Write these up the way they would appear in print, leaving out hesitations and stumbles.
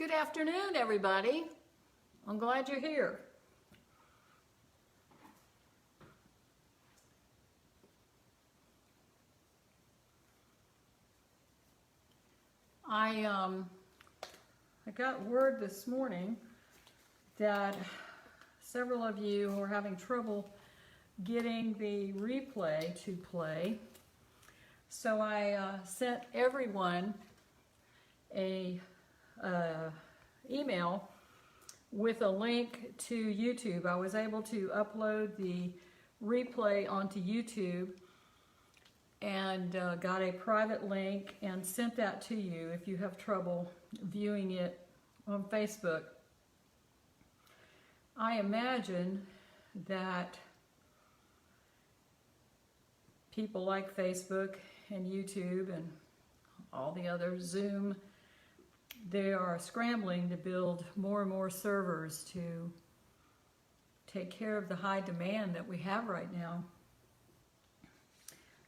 Good afternoon, everybody. I'm glad you're here. I got word this morning that several of you were having trouble getting the replay to play. So I sent everyone a email with a link to YouTube. I was able to upload the replay onto YouTube and got a private link and sent that to you if you have trouble viewing it on Facebook. I imagine that people like Facebook and YouTube and all the other Zoom, they are scrambling to build more and more servers to take care of the high demand that we have right now,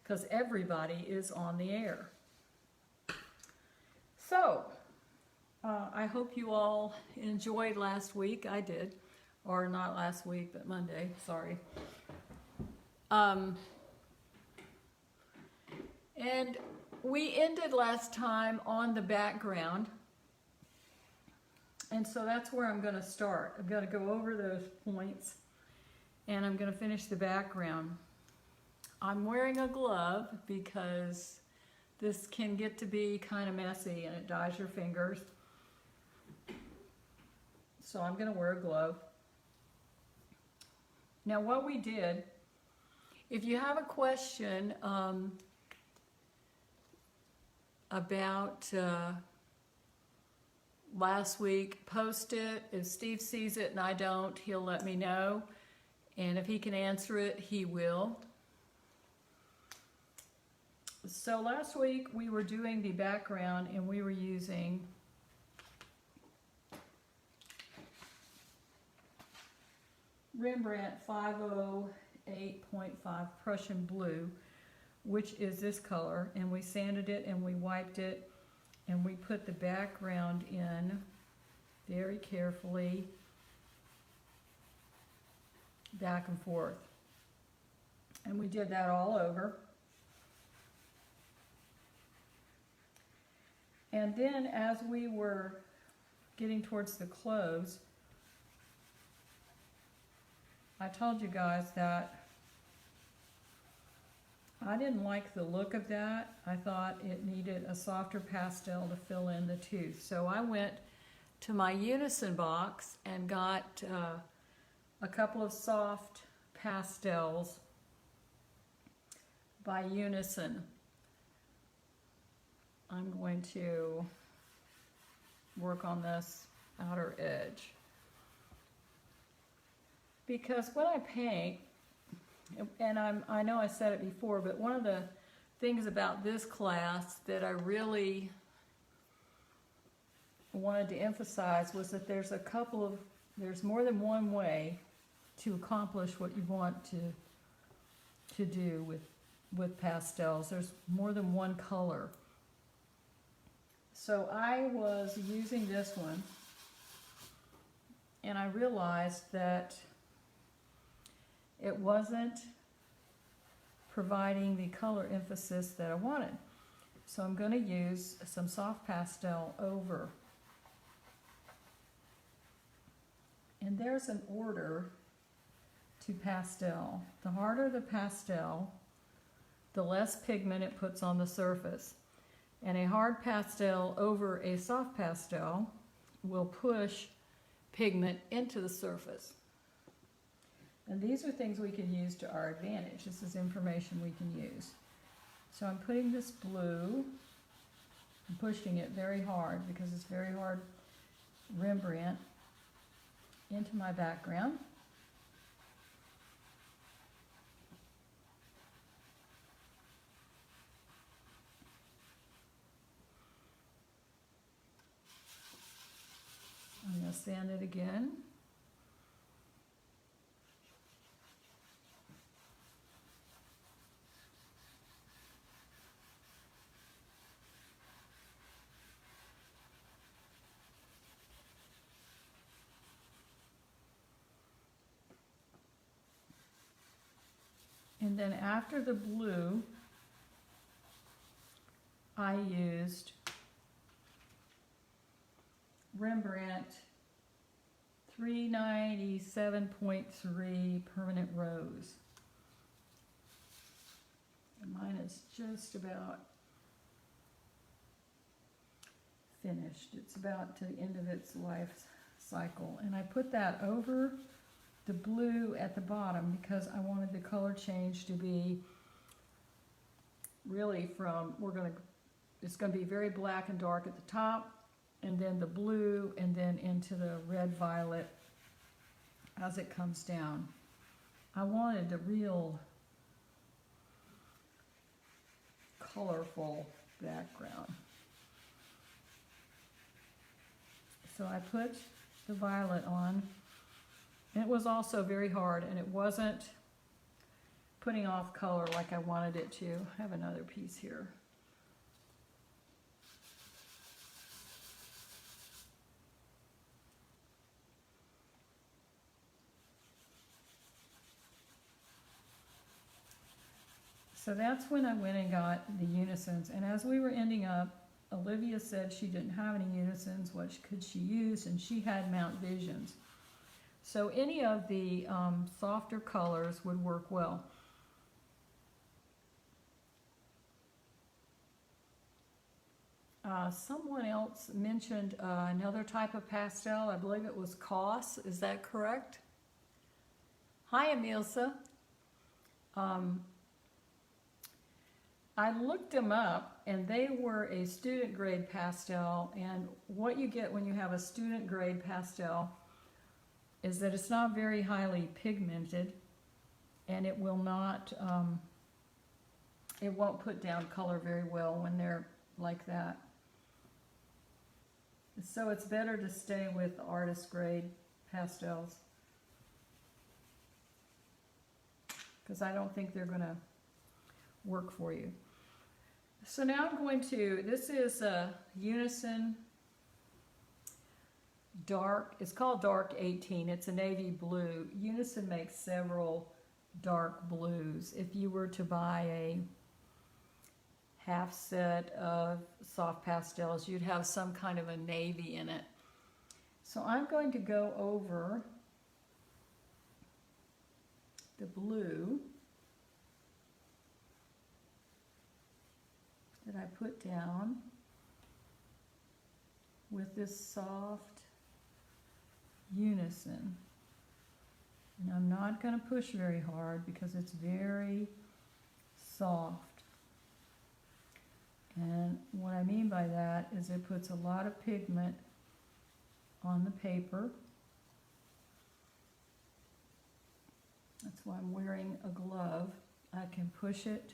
because everybody is on the air. So, I hope you all enjoyed last week. I did. Or not last week, but Monday, sorry. And we ended last time on the background. And so that's where I'm going to start. I'm going to go over those points and I'm going to finish the background. I'm wearing a glove because this can get to be kind of messy and it dyes your fingers. So I'm going to wear a glove. Now what we did, if you have a question about last week, post it. If Steve sees it and I don't, he'll let me know. And if he can answer it, he will. So last week we were doing the background and we were using Rembrandt 508.5 Prussian Blue, which is this color, and we sanded it and we wiped it and we put the background in very carefully, back and forth. And we did that all over. And then as we were getting towards the close, I told you guys that I didn't like the look of that. I thought it needed a softer pastel to fill in the tooth. So I went to my Unison box and got a couple of soft pastels by Unison. I'm going to work on this outer edge. Because when I paint, and I know I said it before, but one of the things about this class that I really wanted to emphasize was that there's more than one way to accomplish what you want to do with pastels. There's more than one color. So I was using this one, and I realized that it wasn't providing the color emphasis that I wanted. So I'm going to use some soft pastel over. And there's an order to pastel. The harder the pastel, the less pigment it puts on the surface. And a hard pastel over a soft pastel will push pigment into the surface. And these are things we can use to our advantage. This is information we can use. So I'm putting this blue, I'm pushing it very hard because it's very hard Rembrandt into my background. I'm going to sand it again. And then after the blue, I used Rembrandt 397.3 Permanent Rose. And mine is just about finished. It's about to the end of its life cycle. And I put that over the blue at the bottom because I wanted the color change to be really from, it's going to be very black and dark at the top, and then the blue, and then into the red violet as it comes down. I wanted a real colorful background. So I put the violet on. It was also very hard, and it wasn't putting off color like I wanted it to. I have another piece here. So that's when I went and got the unisons. And as we were ending up, Olivia said she didn't have any unisons. What could she use? And she had Mount Visions. So any of the softer colors would work well. Someone else mentioned another type of pastel. I believe it was Koss. Is that correct? Hi, Emilsa. I looked them up, and they were a student grade pastel. And what you get when you have a student grade pastel is that it's not very highly pigmented, and it will not, it won't put down color very well when they're like that. So it's better to stay with artist grade pastels, because I don't think they're gonna work for you. So now I'm going to, this is a Unison Dark, it's called Dark 18. It's a navy blue. Unison makes several dark blues. If you were to buy a half set of soft pastels, you'd have some kind of a navy in it. So I'm going to go over the blue that I put down with this soft Unison. And I'm not going to push very hard because it's very soft. And what I mean by that is it puts a lot of pigment on the paper. That's why I'm wearing a glove. I can push it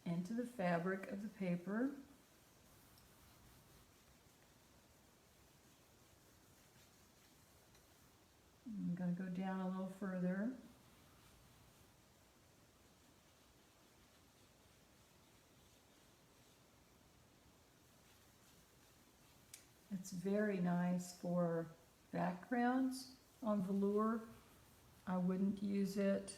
into the fabric of the paper. I'm going to go down a little further. It's very nice for backgrounds on velour. I wouldn't use it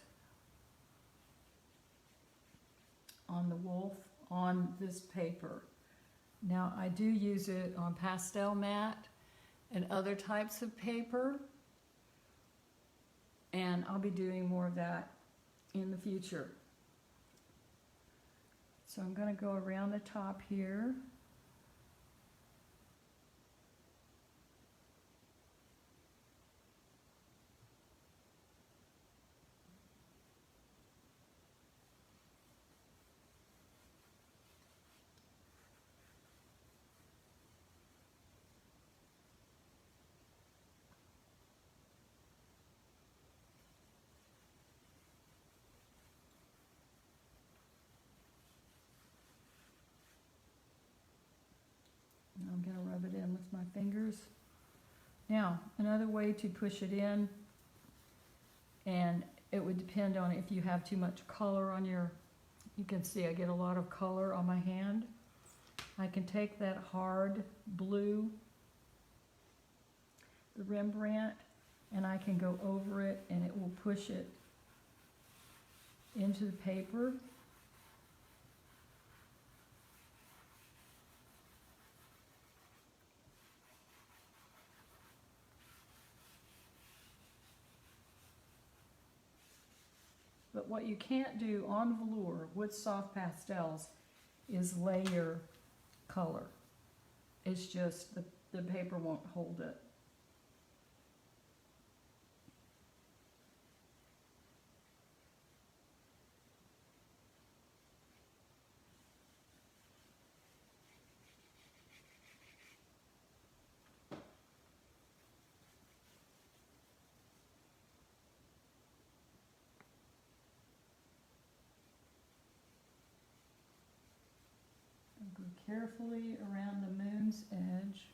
on the wolf on this paper. Now I do use it on pastel matte and other types of paper, and I'll be doing more of that in the future. So I'm going to go around the top here. I'm going to rub it in with my fingers. Now, another way to push it in, and it would depend on if you have too much color on your, you can see I get a lot of color on my hand. I can take that hard blue, the Rembrandt, and I can go over it and it will push it into the paper. But what you can't do on velour with soft pastels is layer color. It's just the paper won't hold it. Go carefully around the moon's edge.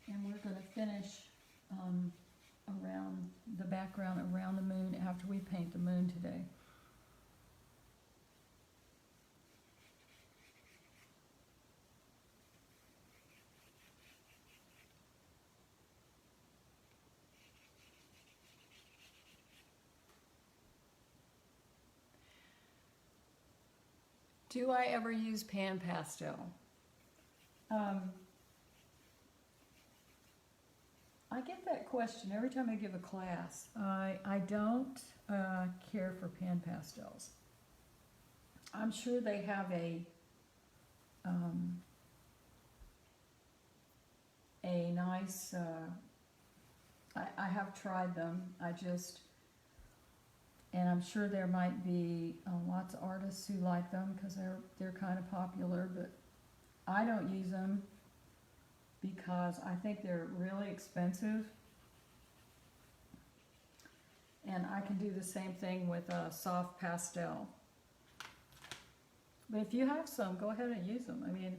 And we're going to finish around the background around the moon after we paint the moon today. Do I ever use pan pastel? I get that question every time I give a class. I don't care for pan pastels. I'm sure they have a nice, I have tried them, and I'm sure there might be lots of artists who like them because they're kind of popular, but I don't use them because I think they're really expensive. And I can do the same thing with a soft pastel. But if you have some, go ahead and use them. I mean,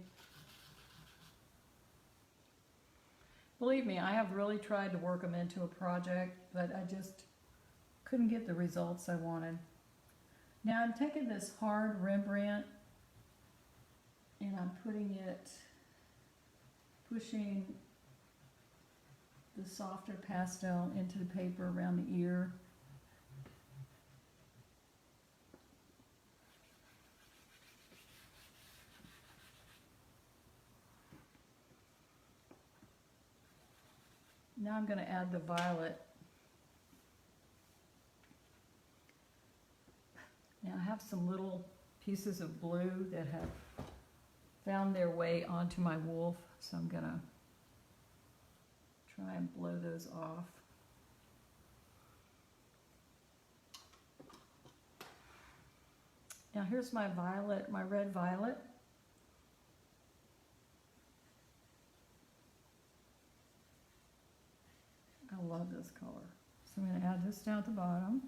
believe me, I have really tried to work them into a project, but I just couldn't get the results I wanted. Now I'm taking this hard Rembrandt and I'm pushing the softer pastel into the paper around the ear. Now I'm going to add the violet. Now I have some little pieces of blue that have found their way onto my wolf, so I'm going to try and blow those off. Now here's my violet, my red violet. I love this color. So I'm going to add this down at the bottom.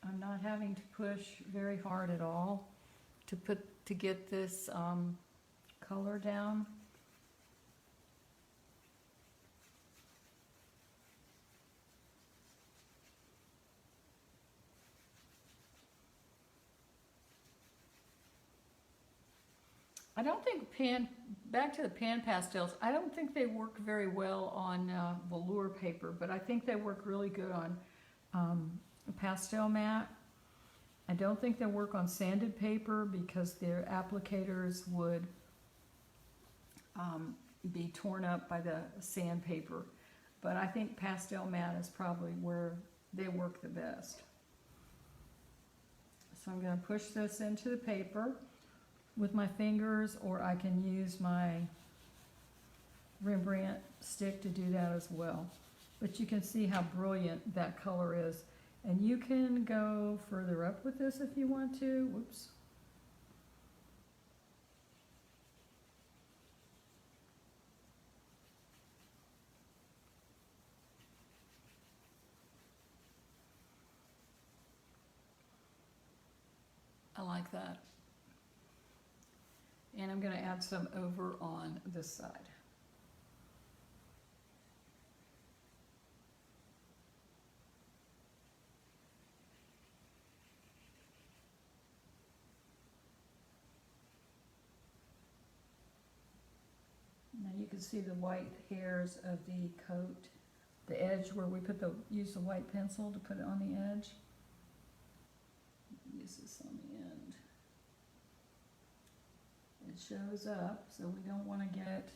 I'm not having to push very hard at all to get this color down. I don't think back to the pan pastels, I don't think they work very well on velour paper, but I think they work really good on pastel mat. I don't think they work on sanded paper because their applicators would be torn up by the sandpaper. But I think pastel mat is probably where they work the best. So I'm going to push this into the paper with my fingers, or I can use my Rembrandt stick to do that as well. But you can see how brilliant that color is. And you can go further up with this if you want to. Whoops. I like that. And I'm going to add some over on this side. can see the white hairs of the coat, the edge where we use the white pencil to put it on the edge. Use this on the end. It shows up, so we don't want to get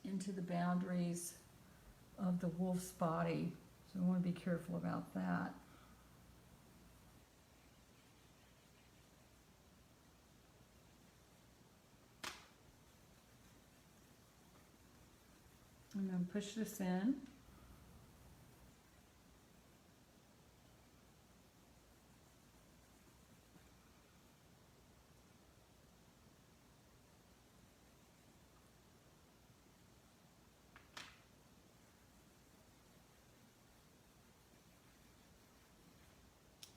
into the boundaries of the wolf's body, so we want to be careful about that. I'm going to push this in.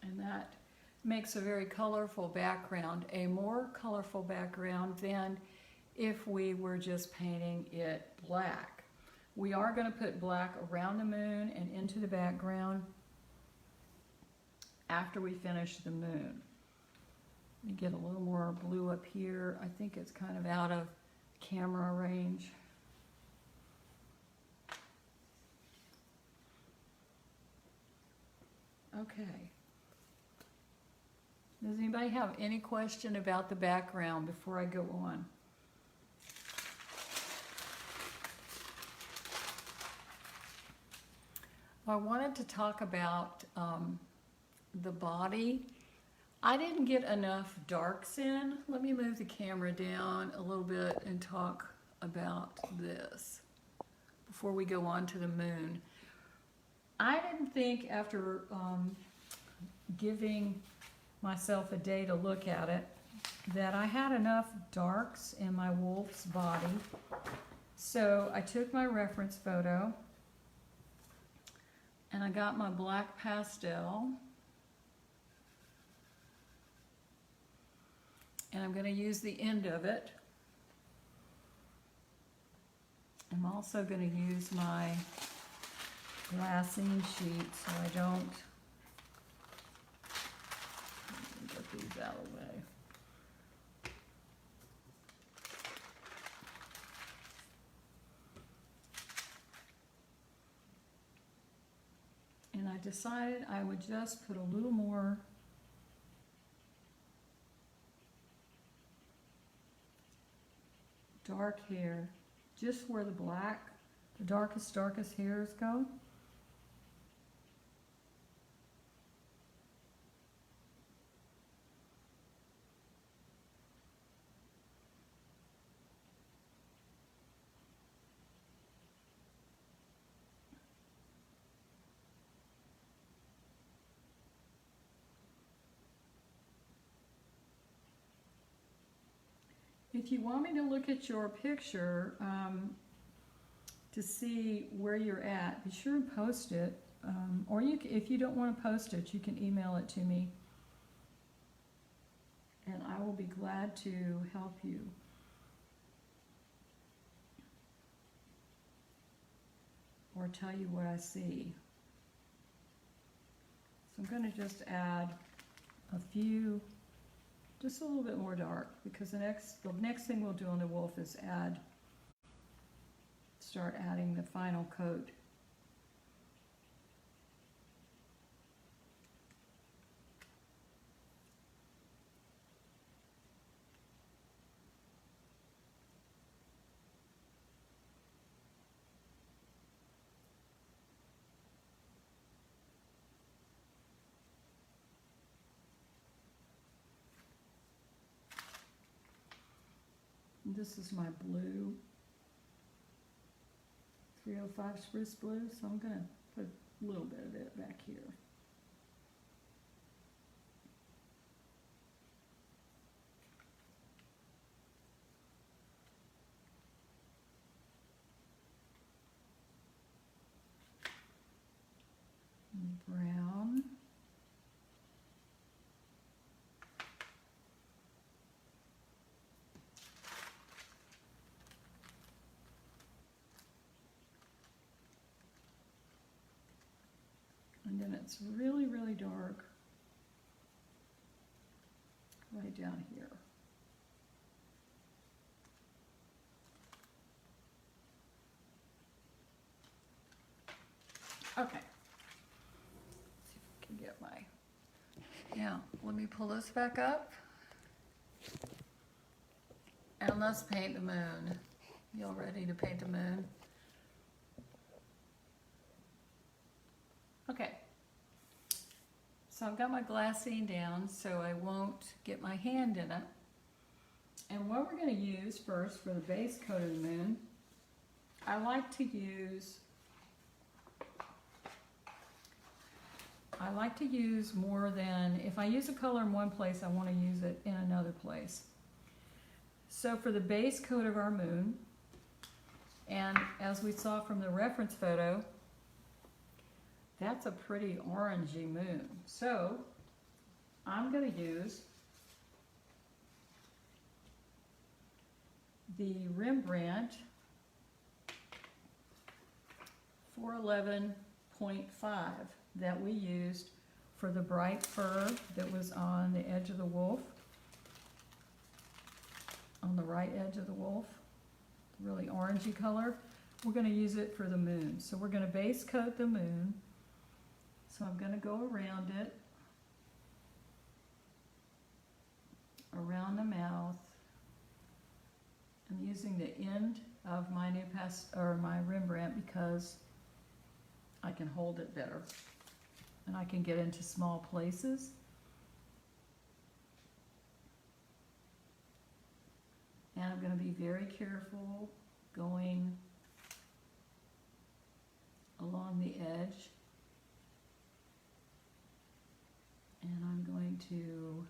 And that makes a very colorful background, a more colorful background than if we were just painting it black. We are going to put black around the moon and into the background after we finish the moon. You get a little more blue up here. I think it's kind of out of camera range. Okay. Does anybody have any question about the background before I go on? I wanted to talk about the body. I didn't get enough darks in. Let me move the camera down a little bit and talk about this before we go on to the moon. I didn't think, after giving myself a day to look at it, that I had enough darks in my wolf's body. So I took my reference photo and I got my black pastel, and I'm going to use the end of it. I'm also going to use my glassine sheet so I don't get these out of the way. And I decided I would just put a little more dark hair just where the darkest hairs go. If you want me to look at your picture to see where you're at, be sure and post it. Or if you don't want to post it, you can email it to me. And I will be glad to help you. Or tell you what I see. So I'm going to just add a few, just a little bit more dark, because the next thing we'll do on the wolf is start adding the final coat. This is my blue, 305 spruce blue, so I'm going to put a little bit of it back here. And brown. And then it's really, really dark right down here. Okay. Let's see if I can get my, yeah, let me pull this back up. And let's paint the moon. Y'all ready to paint the moon? Okay. So I've got my glassine down so I won't get my hand in it. And what we're going to use first for the base coat of the moon, I like to use more than, if I use a color in one place, I want to use it in another place. So for the base coat of our moon, and as we saw from the reference photo, that's a pretty orangey moon. So I'm going to use the Rembrandt 411.5 that we used for the bright fur that was on the edge of the wolf, on the right edge of the wolf, really orangey color. We're going to use it for the moon. So we're going to base coat the moon. So I'm going to go around it, around the mouth. I'm using the end of my new my Rembrandt because I can hold it better and I can get into small places. And I'm going to be very careful going along the edge. And I'm going to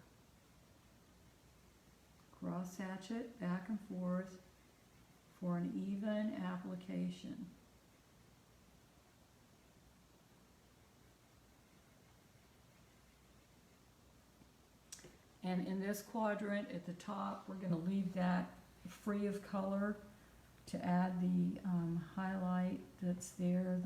cross hatch it back and forth for an even application. And in this quadrant at the top, we're going to leave that free of color to add the highlight that's there.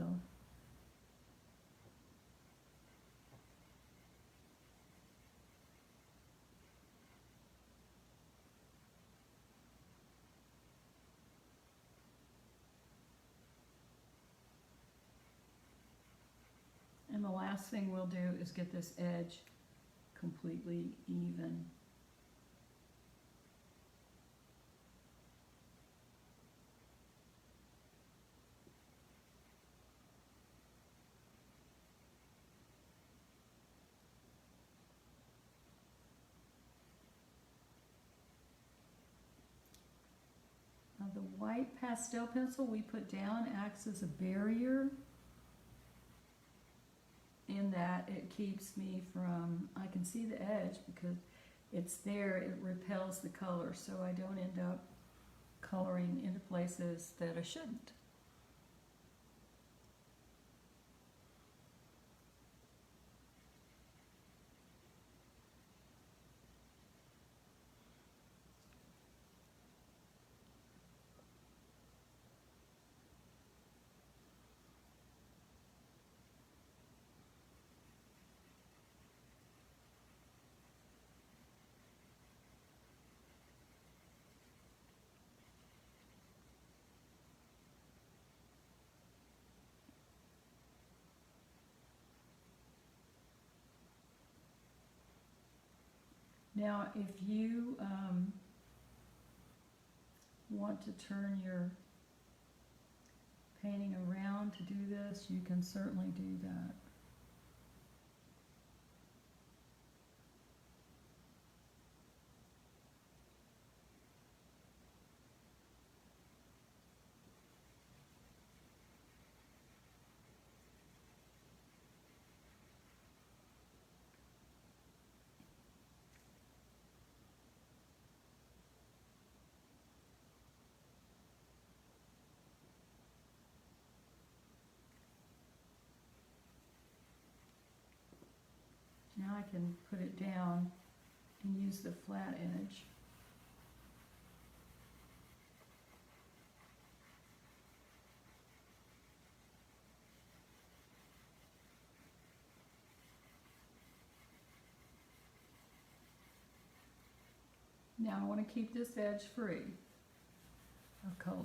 And the last thing we'll do is get this edge completely even. Now the white pastel pencil we put down acts as a barrier in that it keeps me from, I can see the edge because it's there, it repels the color, so I don't end up coloring into places that I shouldn't. Now, if you want to turn your painting around to do this, you can certainly do that. Now I can put it down and use the flat edge. Now I want to keep this edge free of color.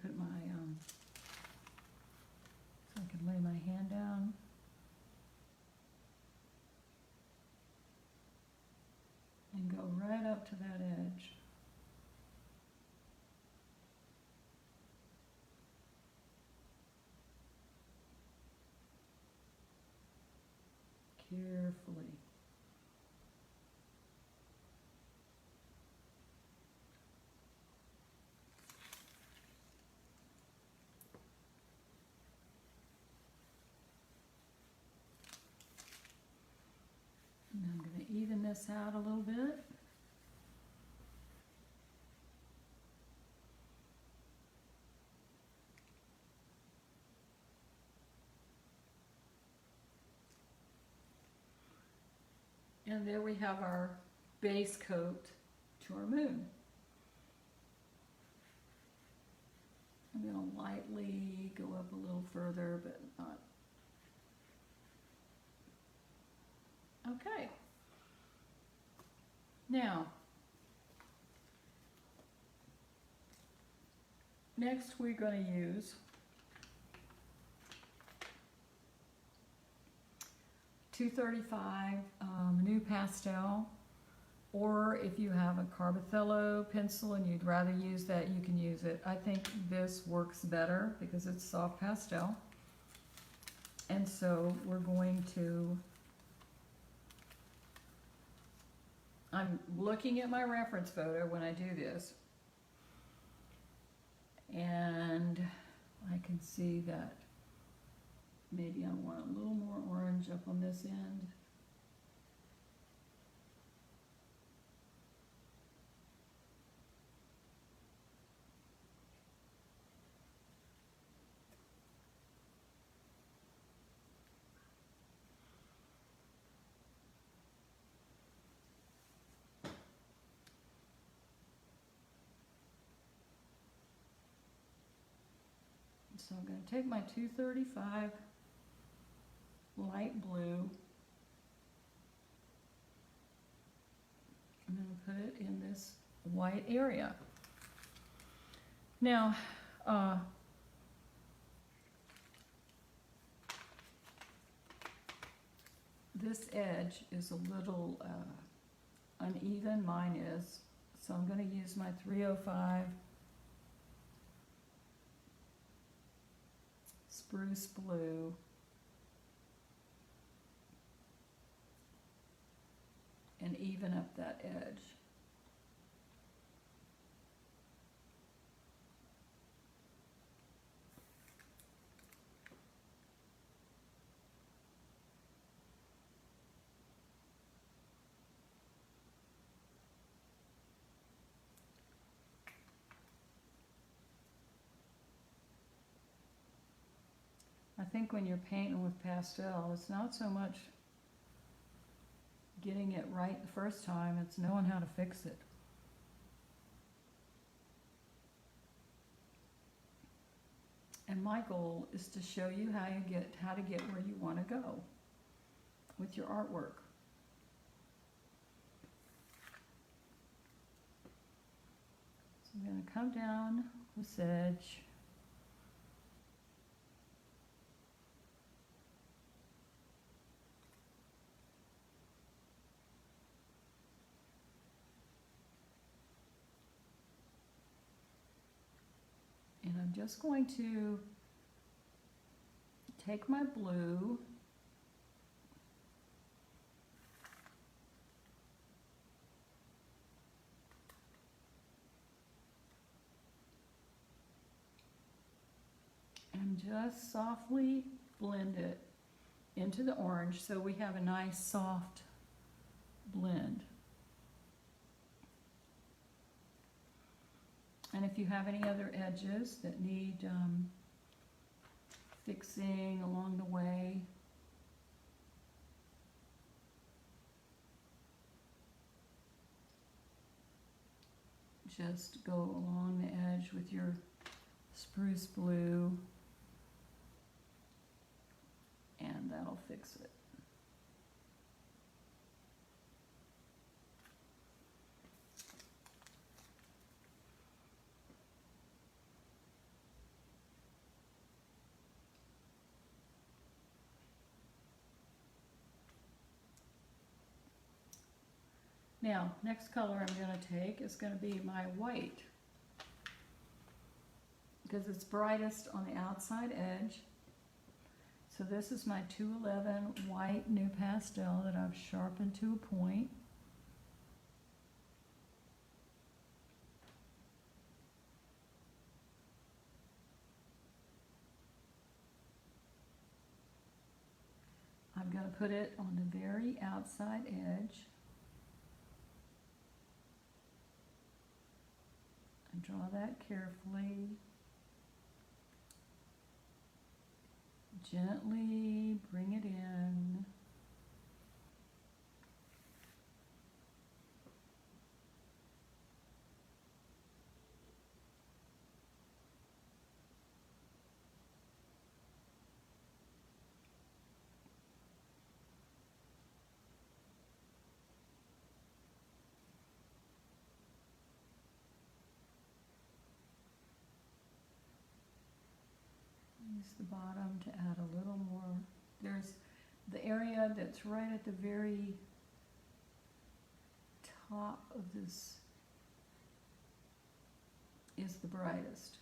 put my, so I can lay my hand down. And go right up to that edge. Carefully. And I'm going to even this out a little bit. And there we have our base coat to our moon. I'm going to lightly go up a little further, but not. Okay. Now, next we're going to use .235 new pastel, or if you have a Carbothello pencil and you'd rather use that, you can use it. I think this works better because it's soft pastel. And so we're going to, I'm looking at my reference photo when I do this, and I can see that maybe I want a little more orange up on this end. So I'm going to take my .235 light blue. I'm going to put it in this white area. Now, this edge is a little uneven, mine is, so I'm going to use my 305 spruce blue and even up that edge. I think when you're painting with pastel, it's not so much getting it right the first time, it's knowing how to fix it. And my goal is to show you how to get where you want to go with your artwork. So I'm going to come down this edge. And I'm just going to take my blue and just softly blend it into the orange so we have a nice soft blend. And if you have any other edges that need fixing along the way, just go along the edge with your spruce blue and that'll fix it. Now, next color I'm going to take is going to be my white, because it's brightest on the outside edge. So this is my 211 white new pastel that I've sharpened to a point. I'm going to put it on the very outside edge and draw that carefully. Gently bring it in. Use the bottom to add a little more. There's the area that's right at the very top of this is the brightest.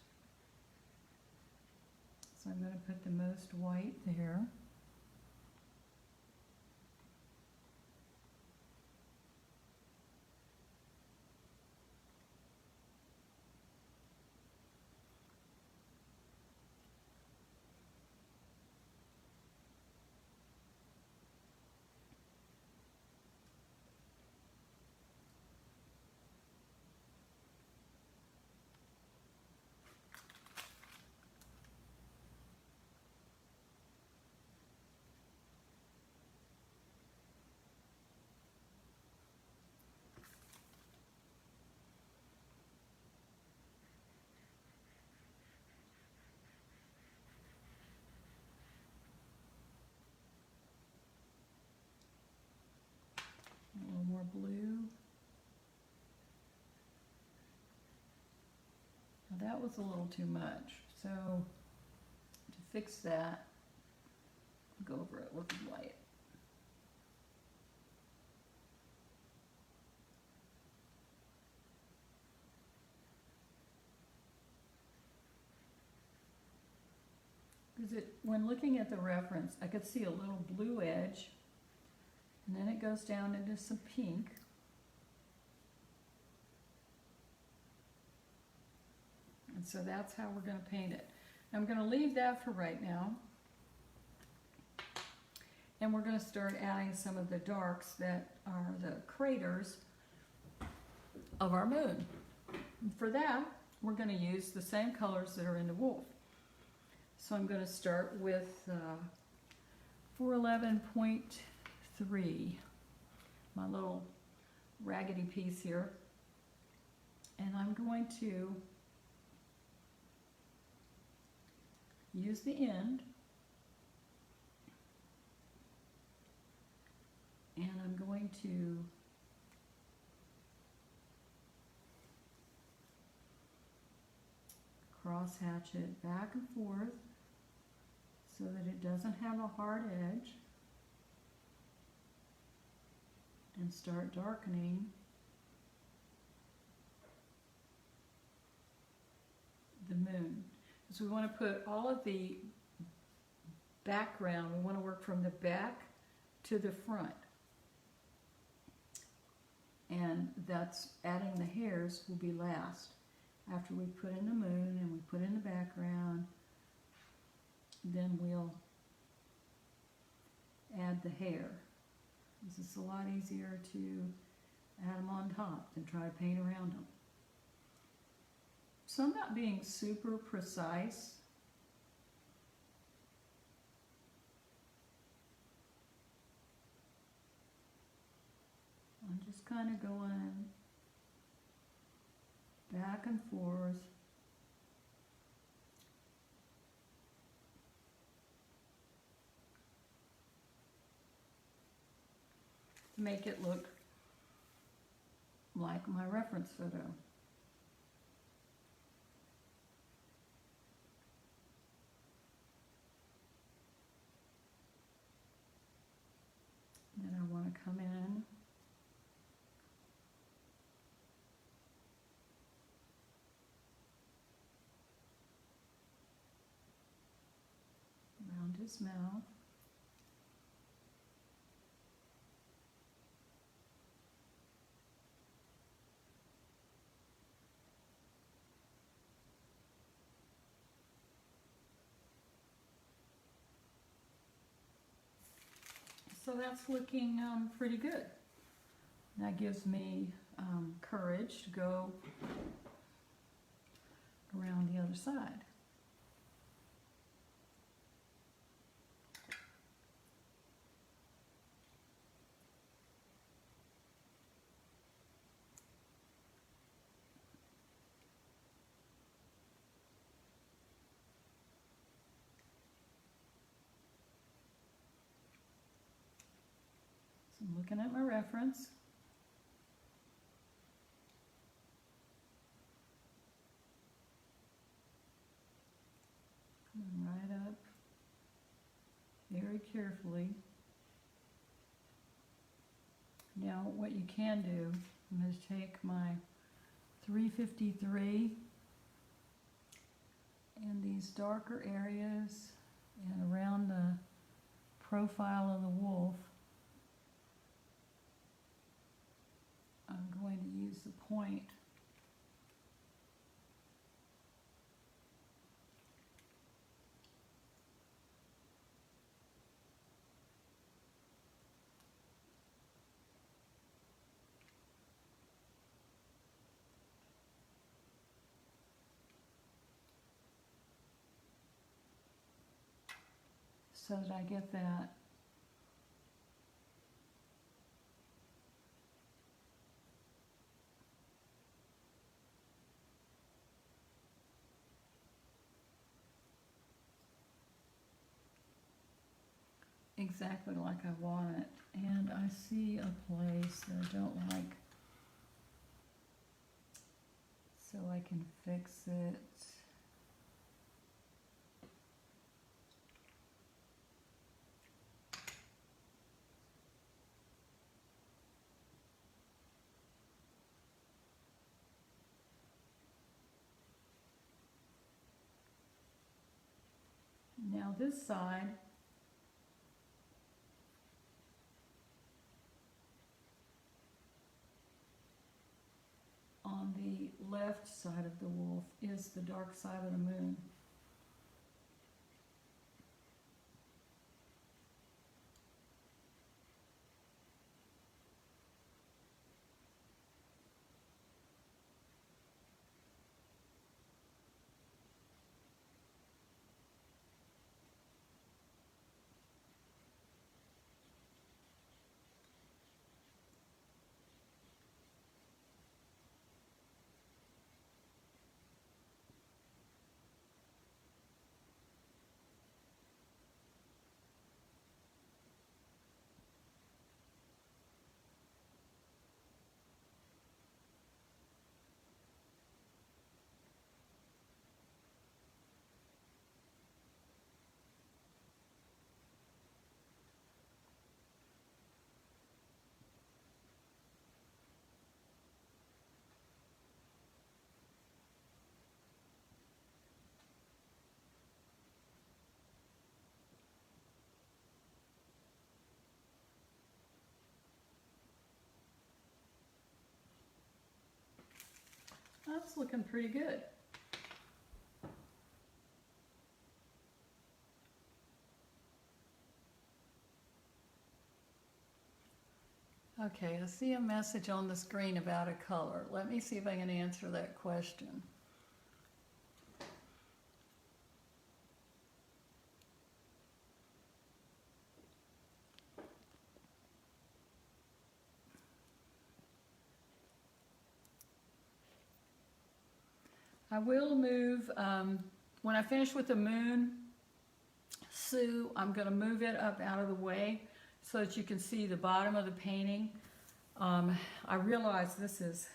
So I'm going to put the most white there. A little more blue. Now that was a little too much, so to fix that, go over it with white. Because when looking at the reference, I could see a little blue edge, and then it goes down into some pink. And so that's how we're going to paint it. I'm going to leave that for right now. And we're going to start adding some of the darks that are the craters of our moon. And for that, we're going to use the same colors that are in the wolf. So I'm going to start with 411.3, my little raggedy piece here. And I'm going to use the end, and I'm going to cross hatch it back and forth so that it doesn't have a hard edge, and start darkening the moon. So we want to put all of the background, we want to work from the back to the front. And that's adding the hairs will be last. After we put in the moon and we put in the background, then we'll add the hair. This is a lot easier to add them on top than try to paint around them. So I'm not being super precise. I'm just kind of going back and forth. To make it look like my reference photo. Then I want to come in his mouth. So that's looking pretty good. That gives me courage to go around the other side. So I'm looking at my reference. Coming right up very carefully. Now what you can do, I'm going to take my 353 and these darker areas and around the profile of the wolf. I'm going to use the point so that I get that exactly like I want it. And I see a place that I don't like, so I can fix it. Now this side, on the left side of the wolf, is the dark side of the moon. That's looking pretty good. Okay, I see a message on the screen about a color. Let me see if I can answer that question. I will move, when I finish with the moon, Sue, I'm going to move it up out of the way so that you can see the bottom of the painting. I realize this is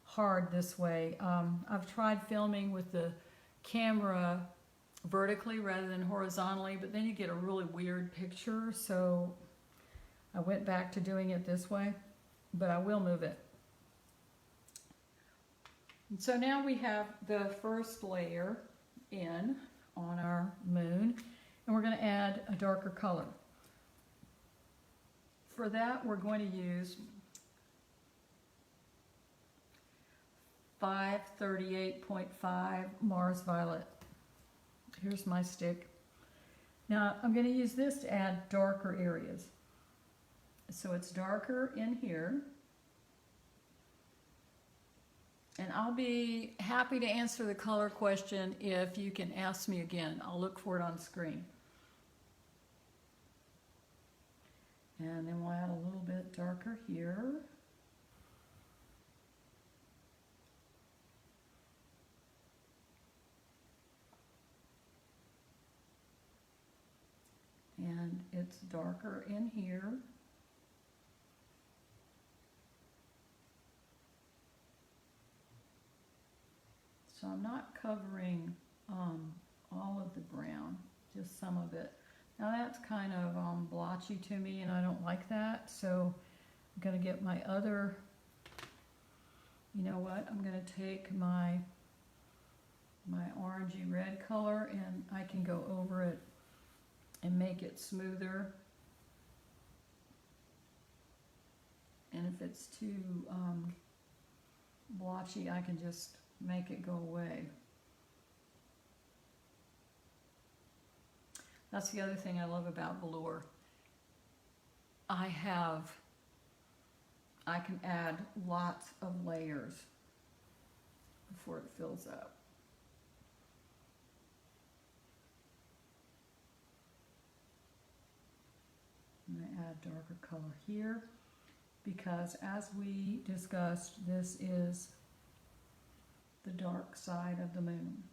hard this way. I've tried filming with the camera vertically rather than horizontally, but then you get a really weird picture, so I went back to doing it this way, but I will move it. And so now we have the first layer in on our moon, and we're going to add a darker color. For that, we're going to use 538.5 Mars Violet. Here's my stick. Now I'm going to use this to add darker areas. So it's darker in here. And I'll be happy to answer the color question if you can ask me again. I'll look for it on screen. And then we'll add a little bit darker here. And it's darker in here. So I'm not covering all of the brown, just some of it. Now that's kind of blotchy to me and I don't like that, so I'm going to get my other, you know what, I'm going to take my orangey red color and I can go over it and make it smoother. And if it's too blotchy, I can just make it go away. That's the other thing I love about velour. I can add lots of layers before it fills up. I'm going to add darker color here because, as we discussed, this is the dark side of the moon.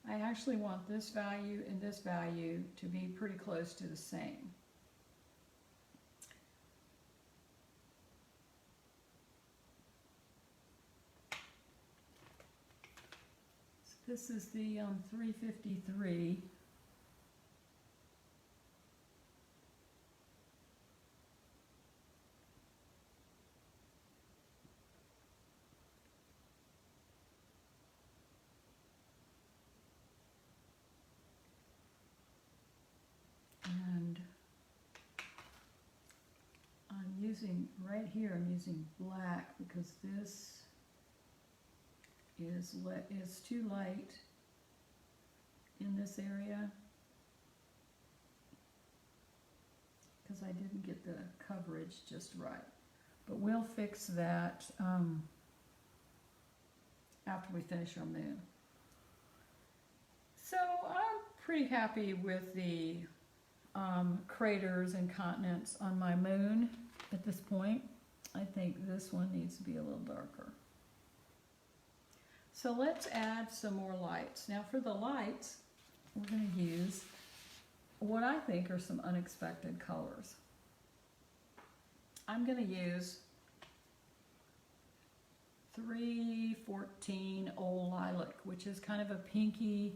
I actually want this value and this value to be pretty close to the same. So this is the 353. Right here I'm using black because this is too light in this area because I didn't get the coverage just right. But we'll fix that after we finish our moon. So I'm pretty happy with the craters and continents on my moon. At this point, I think this one needs to be a little darker. So let's add some more lights. Now for the lights, we're going to use what I think are some unexpected colors. I'm going to use 314 Old Lilac, which is kind of a pinky,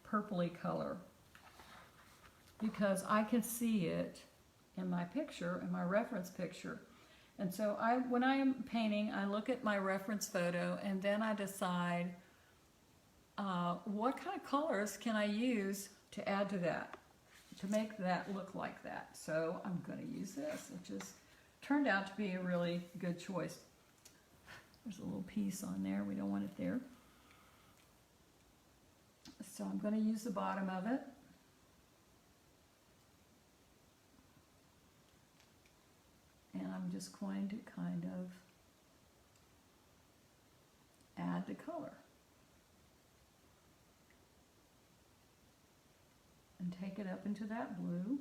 purpley color, because I can see it in my picture, in my reference picture. And so when I am painting, I look at my reference photo and then I decide what kind of colors can I use to add to that, to make that look like that. So I'm going to use this, which has turned out to be a really good choice. There's a little piece on there, we don't want it there. So I'm going to use the bottom of it. And I'm just going to kind of add the color. And take it up into that blue.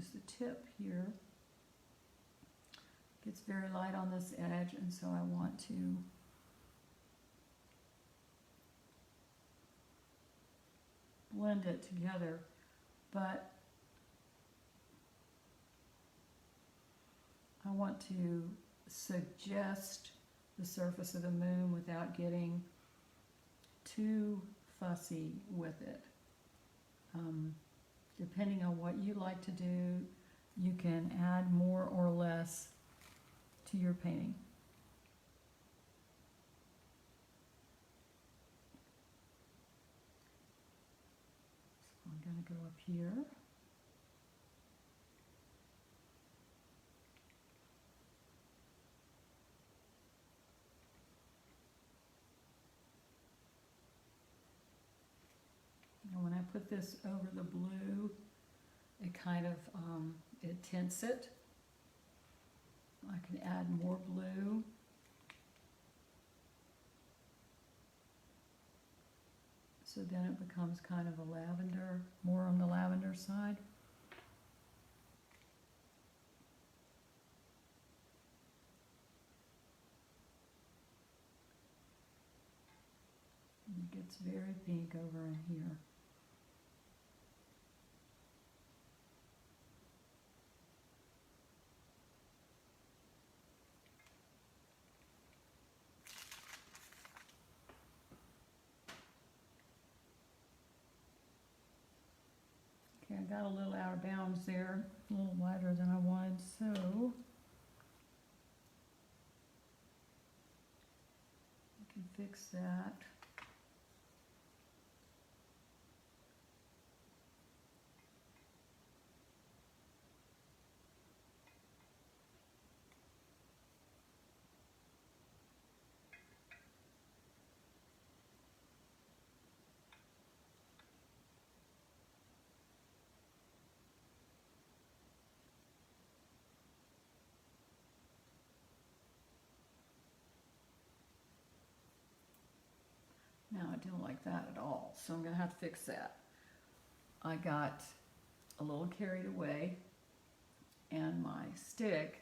use the tip here. It's very light on this edge, and so I want to blend it together, but I want to suggest the surface of the moon without getting too fussy with it. Depending on what you like to do, you can add more or less to your painting. So I'm going to go up here. And when I put this over the blue, it kind of, it tints it. I can add more blue. So then it becomes kind of a lavender, more on the lavender side. And it gets very pink over in here. Okay, I got a little out of bounds there, a little wider than I wanted, so I can fix that. Now I don't like that at all, so I'm going to have to fix that. I got a little carried away, and my stick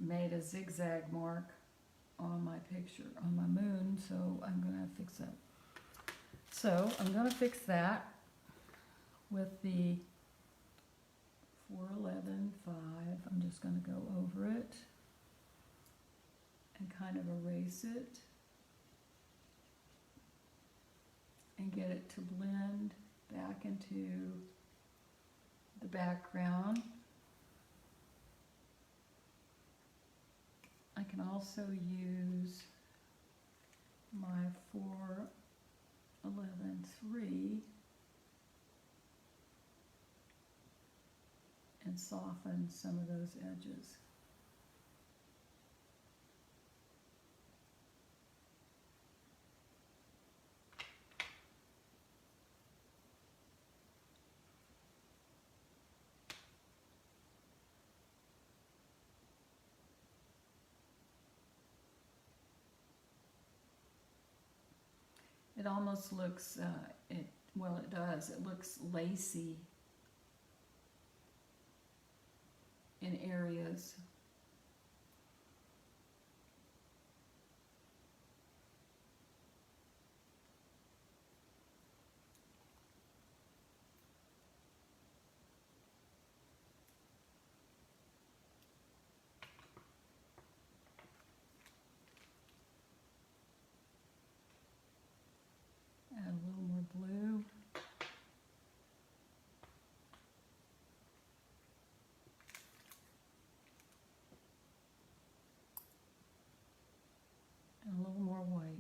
made a zigzag mark on my picture, on my moon, so I'm going to have to fix that. So I'm going to fix that with the 411.5. I'm just going to go over it and kind of erase it and get it to blend back into the background. I can also use my 411.3 and soften some of those edges. It almost looks, well, it does. It looks lacy in areas. Add a little more blue. And a little more white.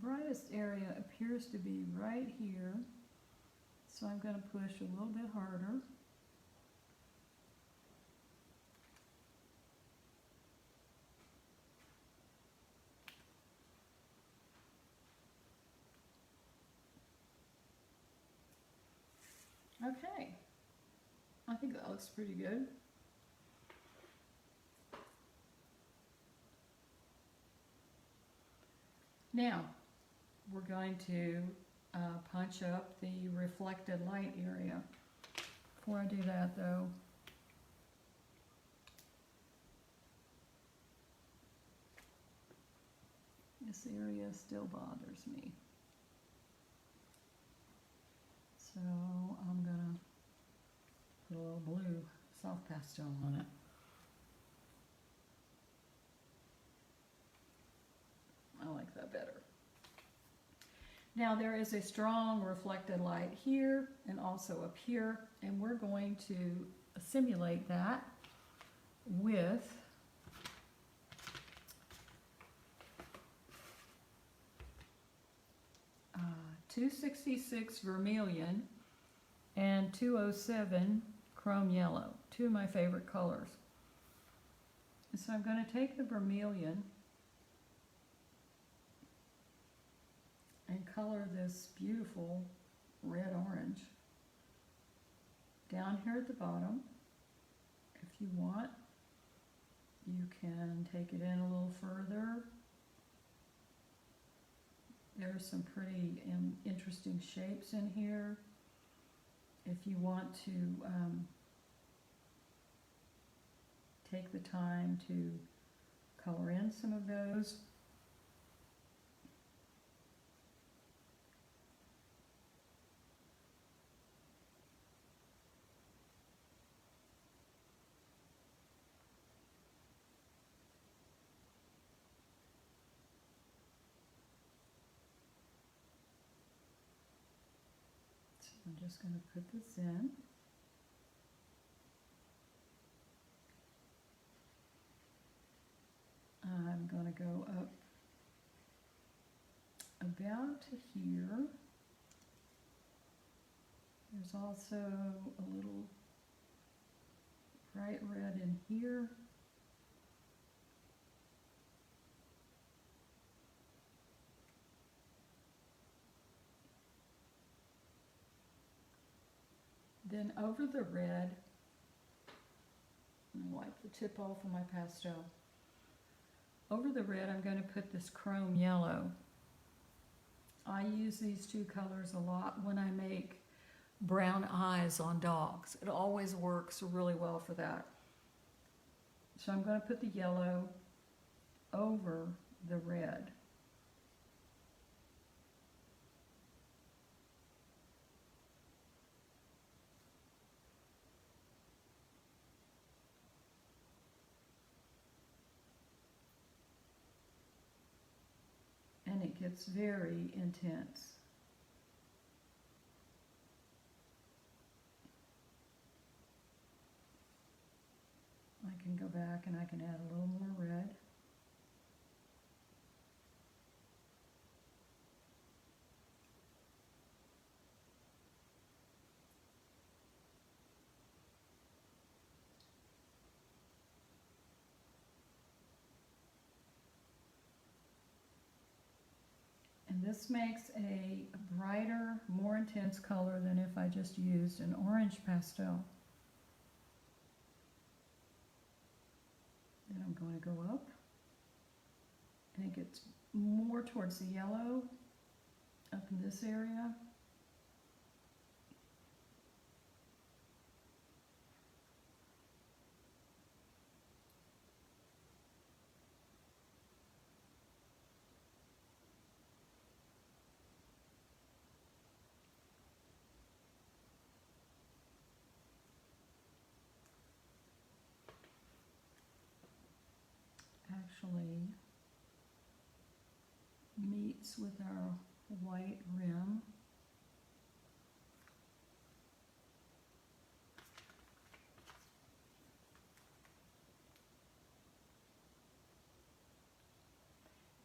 brightest area appears to be right here, so I'm going to push a little bit harder. Okay, I think that looks pretty good. Now, we're going to punch up the reflected light area. Before I do that though, this area still bothers me. So I'm gonna put a little blue soft pastel on it. I like that better. Now there is a strong reflected light here and also up here, and we're going to simulate that with .266 vermilion and 207 chrome yellow, two of my favorite colors. And so I'm going to take the vermilion and color this beautiful red orange down here at the bottom. If you want, you can take it in a little further. There's some pretty interesting shapes in here. If you want to take the time to color in some of those. I'm just going to put this in. I'm going to go up about to here. There's also a little bright red in here. Then over the red, I'm going to wipe the tip off of my pastel. Over the red, I'm going to put this chrome yellow. I use these two colors a lot when I make brown eyes on dogs. It always works really well for that. So I'm going to put the yellow over the red. And it gets very intense. I can go back and I can add a little more red. And this makes a brighter, more intense color than if I just used an orange pastel. Then I'm going to go up, and it gets more towards the yellow up in this area. Actually meets with our white rim.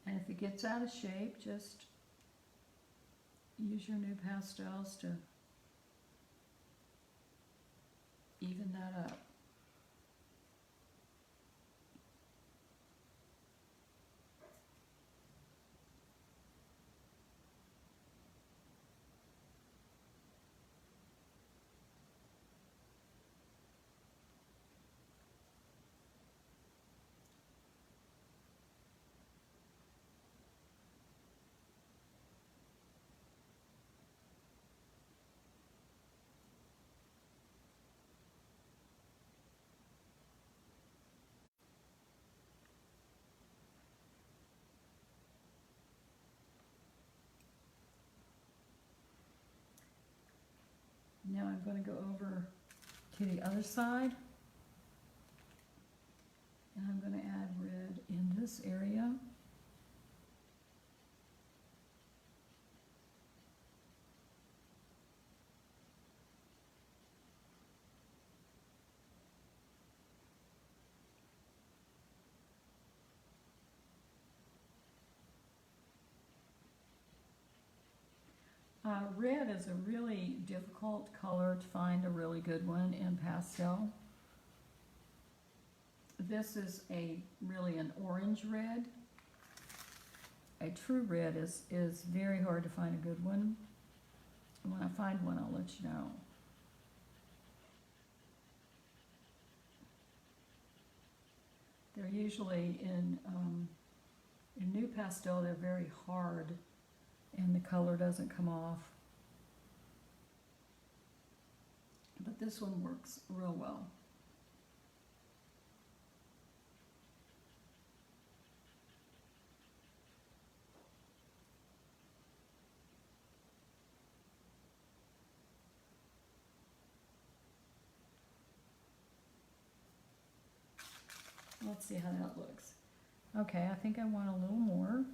And if it gets out of shape, just use your new pastels to even that up. Now I'm going to go over to the other side, and I'm going to add red in this area. Red is a really difficult color to find a really good one in pastel. This is really an orange red. A true red is very hard to find a good one. When I find one, I'll let you know. They're usually in new pastel, they're very hard and the color doesn't come off. But this one works real well. Let's see how that looks. Okay, I think I want a little more.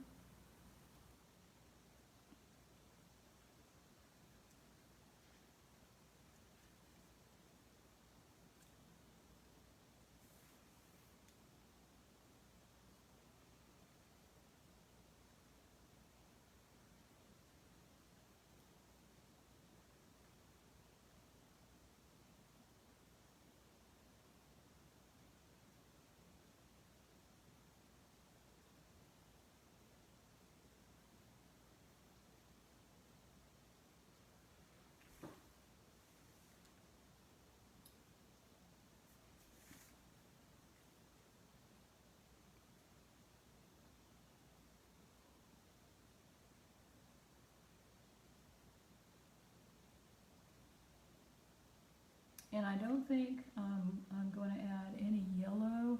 And I don't think I'm going to add any yellow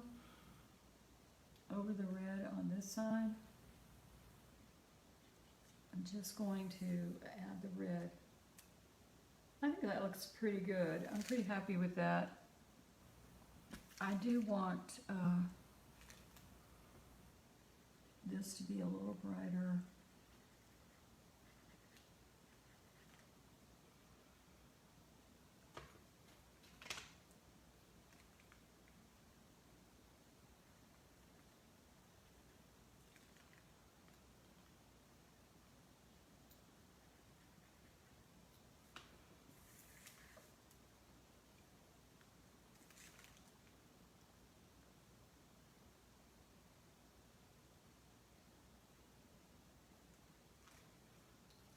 over the red on this side. I'm just going to add the red. I think that looks pretty good. I'm pretty happy with that. I do want this to be a little brighter.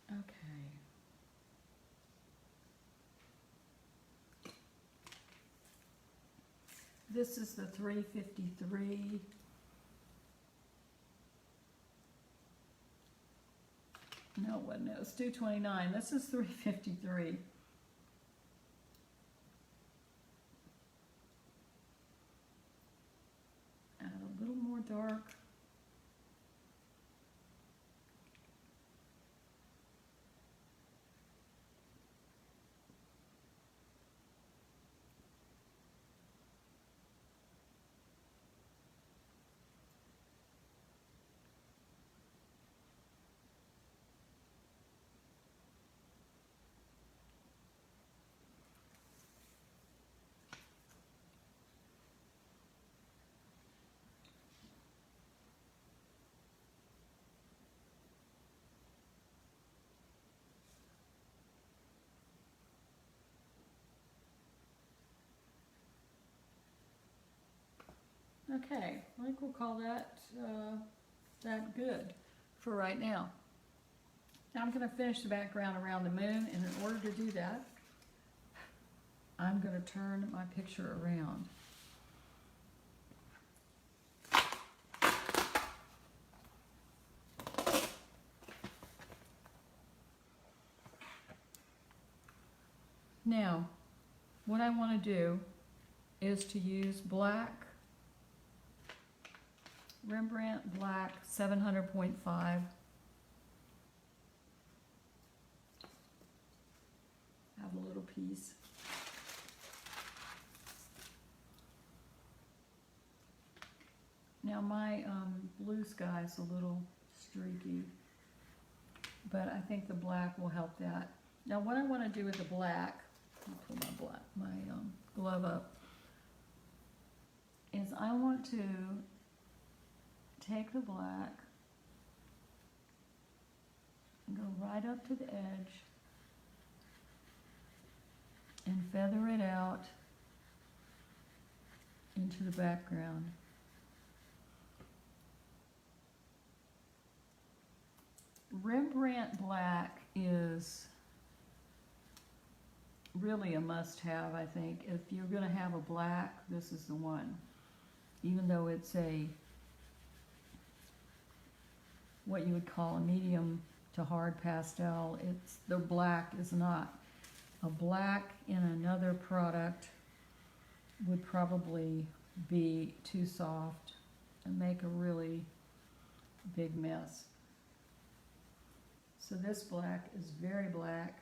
Okay. This is the 353. No, it wasn't. It was 229. This is 353. Add a little more dark. Okay, I think we'll call that good for right now. Now I'm going to finish the background around the moon, and in order to do that, I'm going to turn my picture around. Now, what I want to do is to use black, Rembrandt black 700.5. Have a little piece. Now my blue sky is a little streaky, but I think the black will help that. Now what I want to do with the black, I'll pull my glove up, is I want to take the black and go right up to the edge and feather it out into the background. Rembrandt black is really a must-have, I think. If you're going to have a black, this is the one. Even though it's what you would call a medium to hard pastel, the black is not. A black in another product would probably be too soft and make a really big mess. So this black is very black,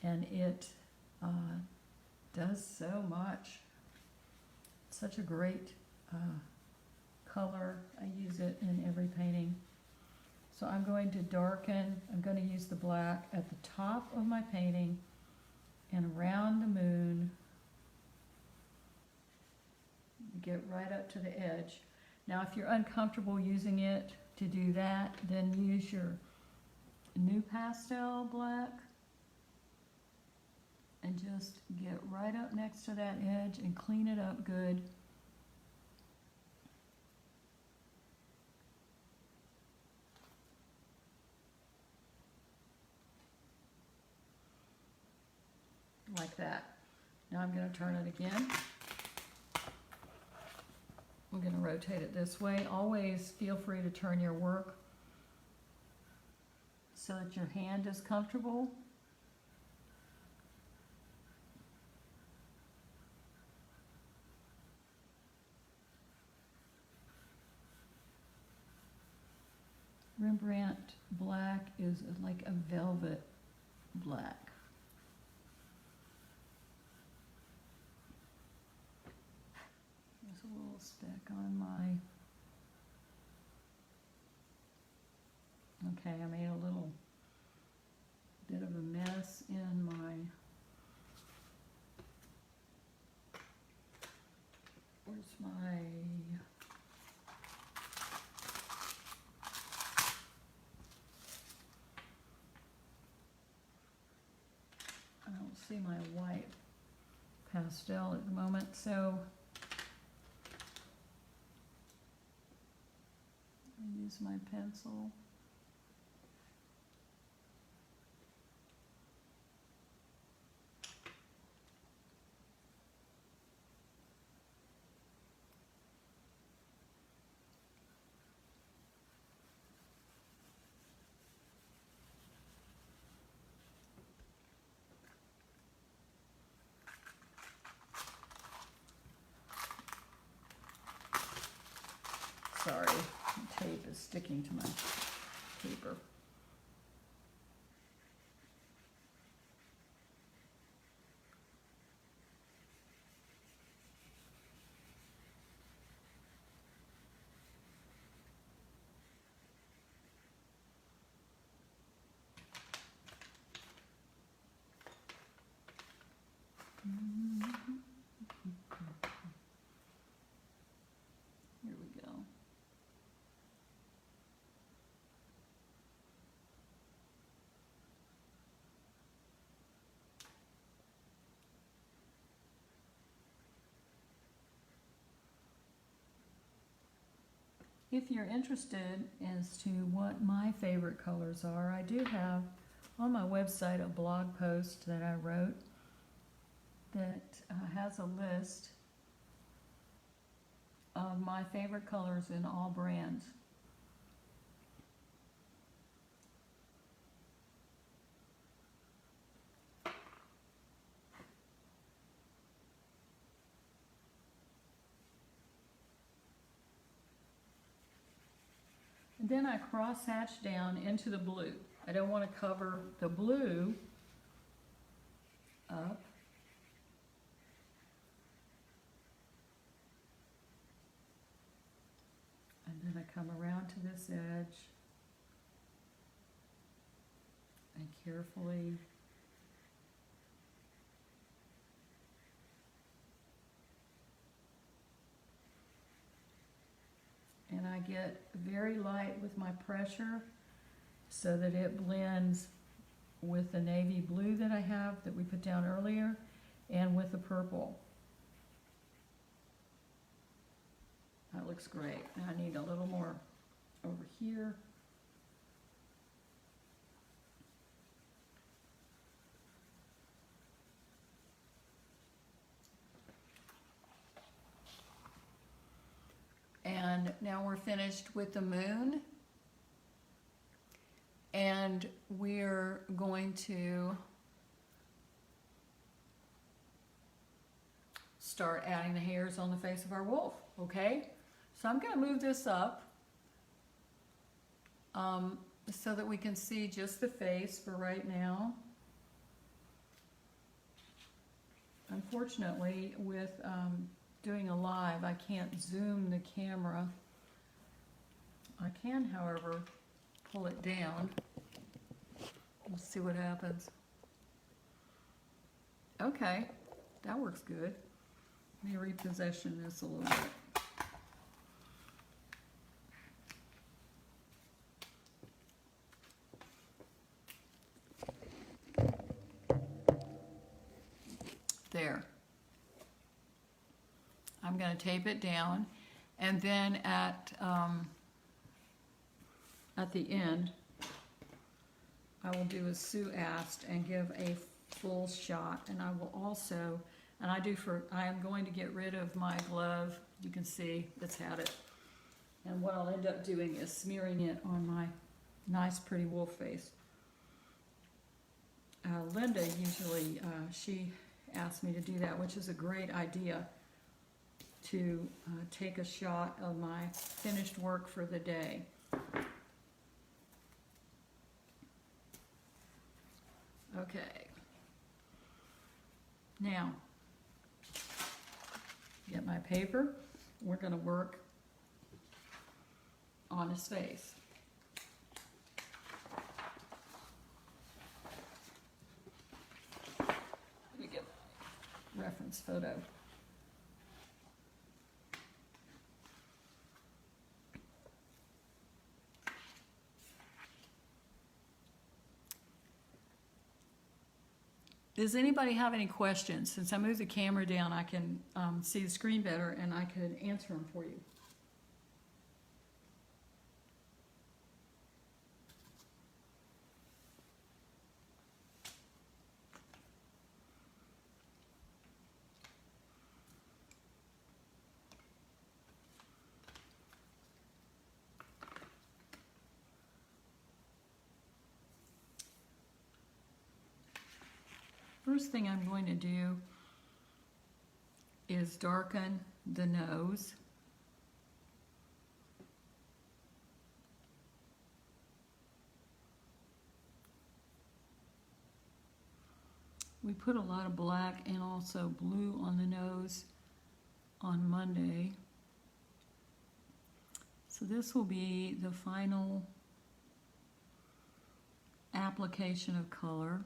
and it does so much. It's such a great color. I use it in every painting. So I'm going to darken, I'm going to use the black at the top of my painting and around the moon, get right up to the edge. Now if you're uncomfortable using it to do that, then use your new pastel black and just get right up next to that edge and clean it up good. Like that. Now I'm going to turn it again. I'm going to rotate it this way. Always feel free to turn your work so that your hand is comfortable. Rembrandt black is like a velvet black. There's a little speck on my... Okay, I made a little bit of a mess in my... Where's my... I don't see my white pastel at the moment, so I use my pencil. Sorry, the tape is sticking to my paper. Here we go. If you're interested as to what my favorite colors are, I do have on my website a blog post that I wrote that has a list of my favorite colors in all brands. And then I cross hatch down into the blue. I don't want to cover the blue up. And then I come around to this edge and carefully I get very light with my pressure so that it blends with the navy blue that I have that we put down earlier and with the purple. That looks great. Now I need a little more over here. And now we're finished with the moon. And we're going to start adding the hairs on the face of our wolf, okay? So I'm going to move this up so that we can see just the face for right now. Unfortunately, with doing a live, I can't zoom the camera. I can, however, pull it down. Let's see what happens. Okay, that works good. Let me reposition this a little bit. There. I'm going to tape it down, and then at the end, I will do as Sue asked and give a full shot. And I will also, and I am going to get rid of my glove. You can see it's had it. And what I'll end up doing is smearing it on my nice, pretty wolf face. Linda usually, she asked me to do that, which is a great idea, to take a shot of my finished work for the day. Okay. Now, get my paper. We're going to work on his face. Let me get my reference photo. Does anybody have any questions? Since I moved the camera down, I can see the screen better and I can answer them for you. First thing I'm going to do is darken the nose. We put a lot of black and also blue on the nose on Monday. So this will be the final application of color.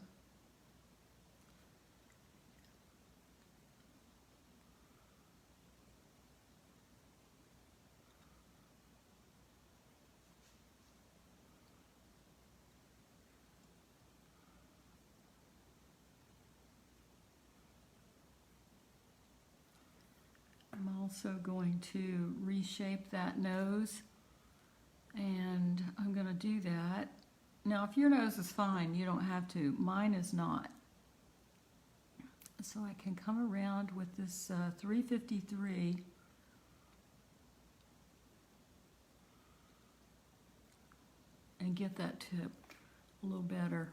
I'm also going to reshape that nose And I'm going to do that. Now, if your nose is fine, you don't have to. Mine is not. So I can come around with this 353 and get that tip a little better.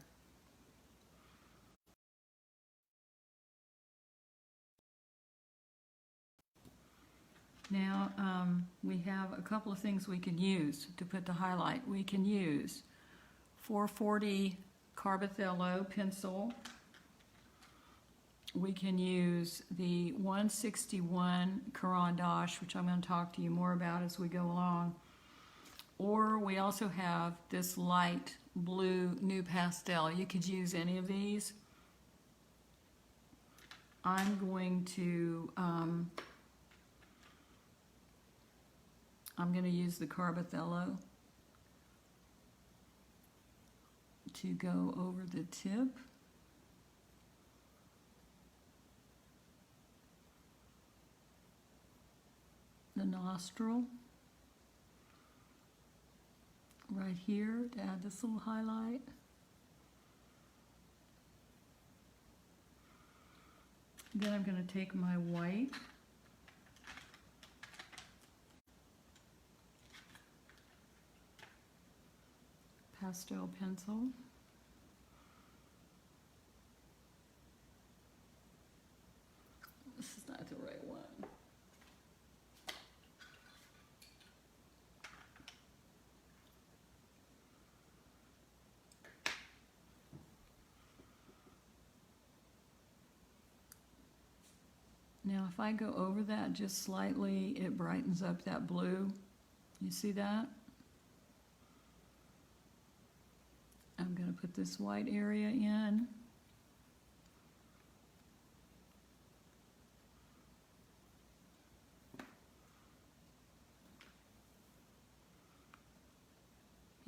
Now, we have a couple of things we can use to put the highlight. We can use 440 Carbothello pencil. We can use the 161 Caran d'Ache, which I'm going to talk to you more about as we go along. Or we also have this light blue new pastel. You could use any of these. I'm going to use the Carbothello to go over the tip. The nostril. Right here to add this little highlight. Then I'm going to take my white pastel pencil. This is not the right one. Now if I go over that just slightly, it brightens up that blue. You see that? I'm going to put this white area in.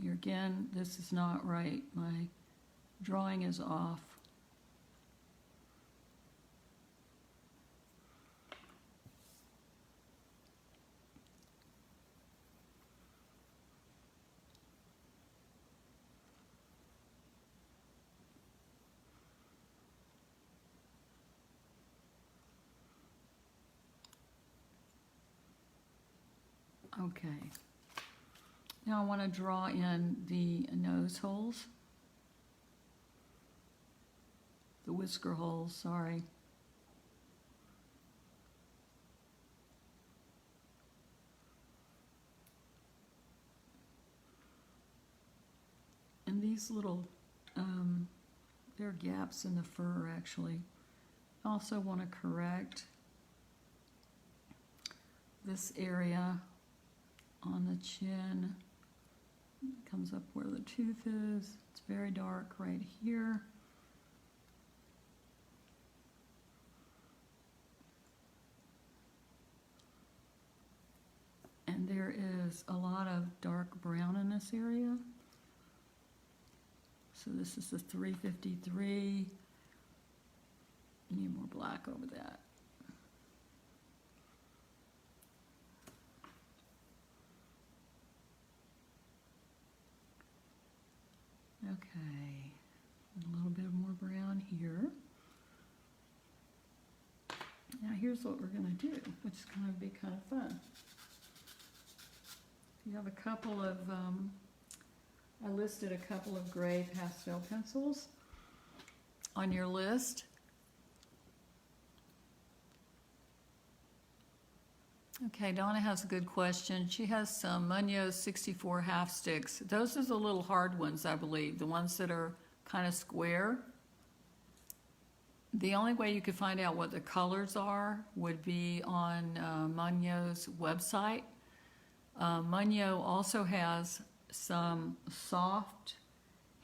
Here again, this is not right. My drawing is off. Okay. Now I want to draw in the nose holes. The whisker holes, sorry. And these little, there are gaps in the fur actually. I also want to correct this area on the chin. It comes up where the tooth is. It's very dark right here. And there is a lot of dark brown in this area. So this is the 353. Need more black over that. Okay, a little bit more brown here. Now here's what we're going to do, which is going to be kind of fun. You have a couple of, I listed a couple of gray pastel pencils on your list. Okay, Donna has a good question. She has some Munoz 64 half sticks. Those are the little hard ones, I believe, the ones that are kind of square. The only way you could find out what the colors are would be on Munoz's website. Munoz also has some soft,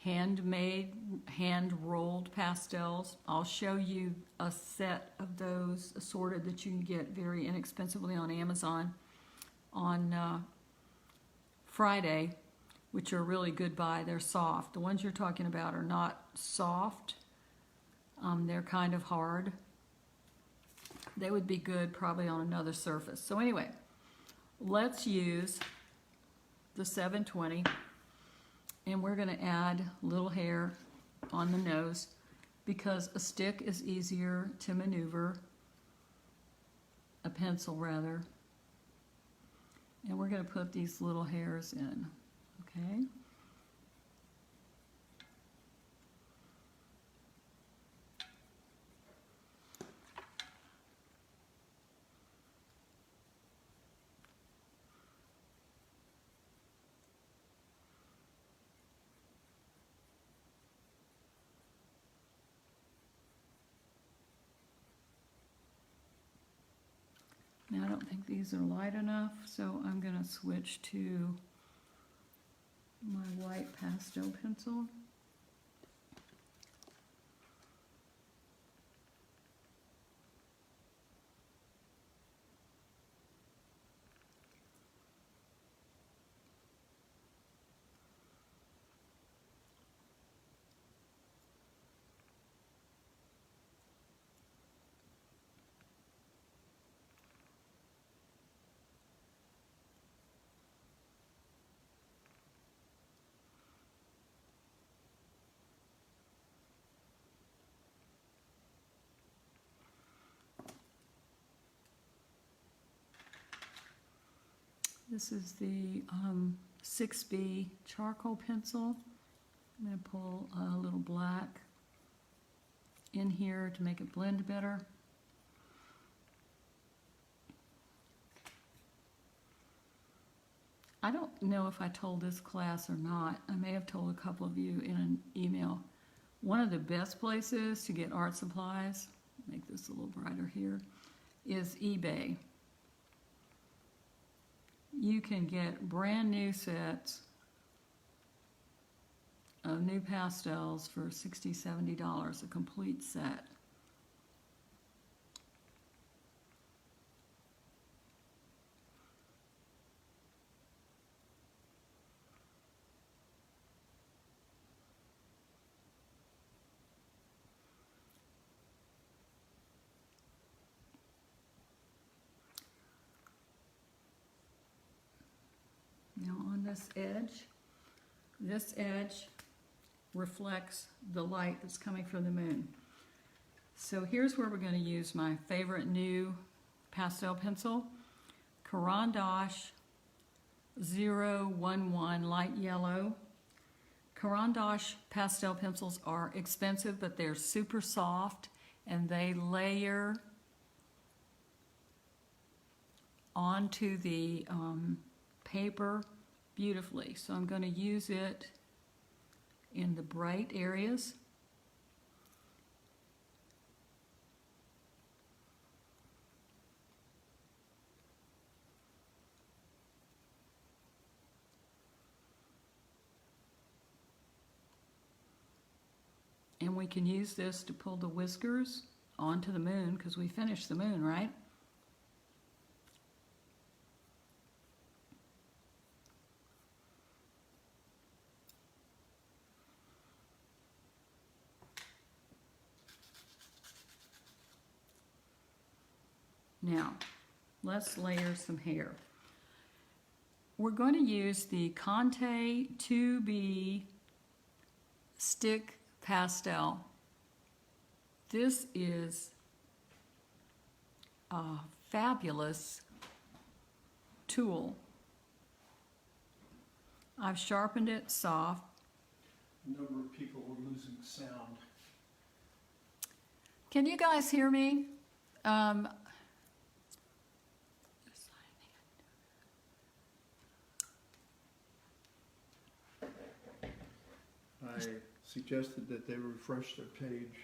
handmade, hand-rolled pastels. I'll show you a set of those assorted that you can get very inexpensively on Amazon on Friday, which are a really good buy. They're soft. The ones you're talking about are not soft. They're kind of hard. They would be good probably on another surface. So anyway, let's use the 720, and we're going to add little hair on the nose because a stick is easier to maneuver, a pencil rather. And we're going to put these little hairs in, okay? Now I don't think these are light enough, so I'm going to switch to my white pastel pencil. This is the 6B charcoal pencil. I'm going to pull a little black in here to make it blend better. I don't know if I told this class or not. I may have told a couple of you in an email. One of the best places to get art supplies, make this a little brighter here, is eBay. You can get brand new sets of new pastels for $60, $70, a complete set. Now on this edge reflects the light that's coming from the moon. So here's where we're going to use my favorite new pastel pencil, Caran d'Ache 011 light yellow. Caran d'Ache pastel pencils are expensive, but they're super soft and they layer onto the paper beautifully. So I'm going to use it in the bright areas. And we can use this to pull the whiskers onto the moon because we finished the moon, right? Now, let's layer some hair. We're going to use the Conte 2B stick pastel. This is a fabulous tool. I've sharpened it soft. A number of people were losing sound. Can you guys hear me? I suggested that they refresh their page,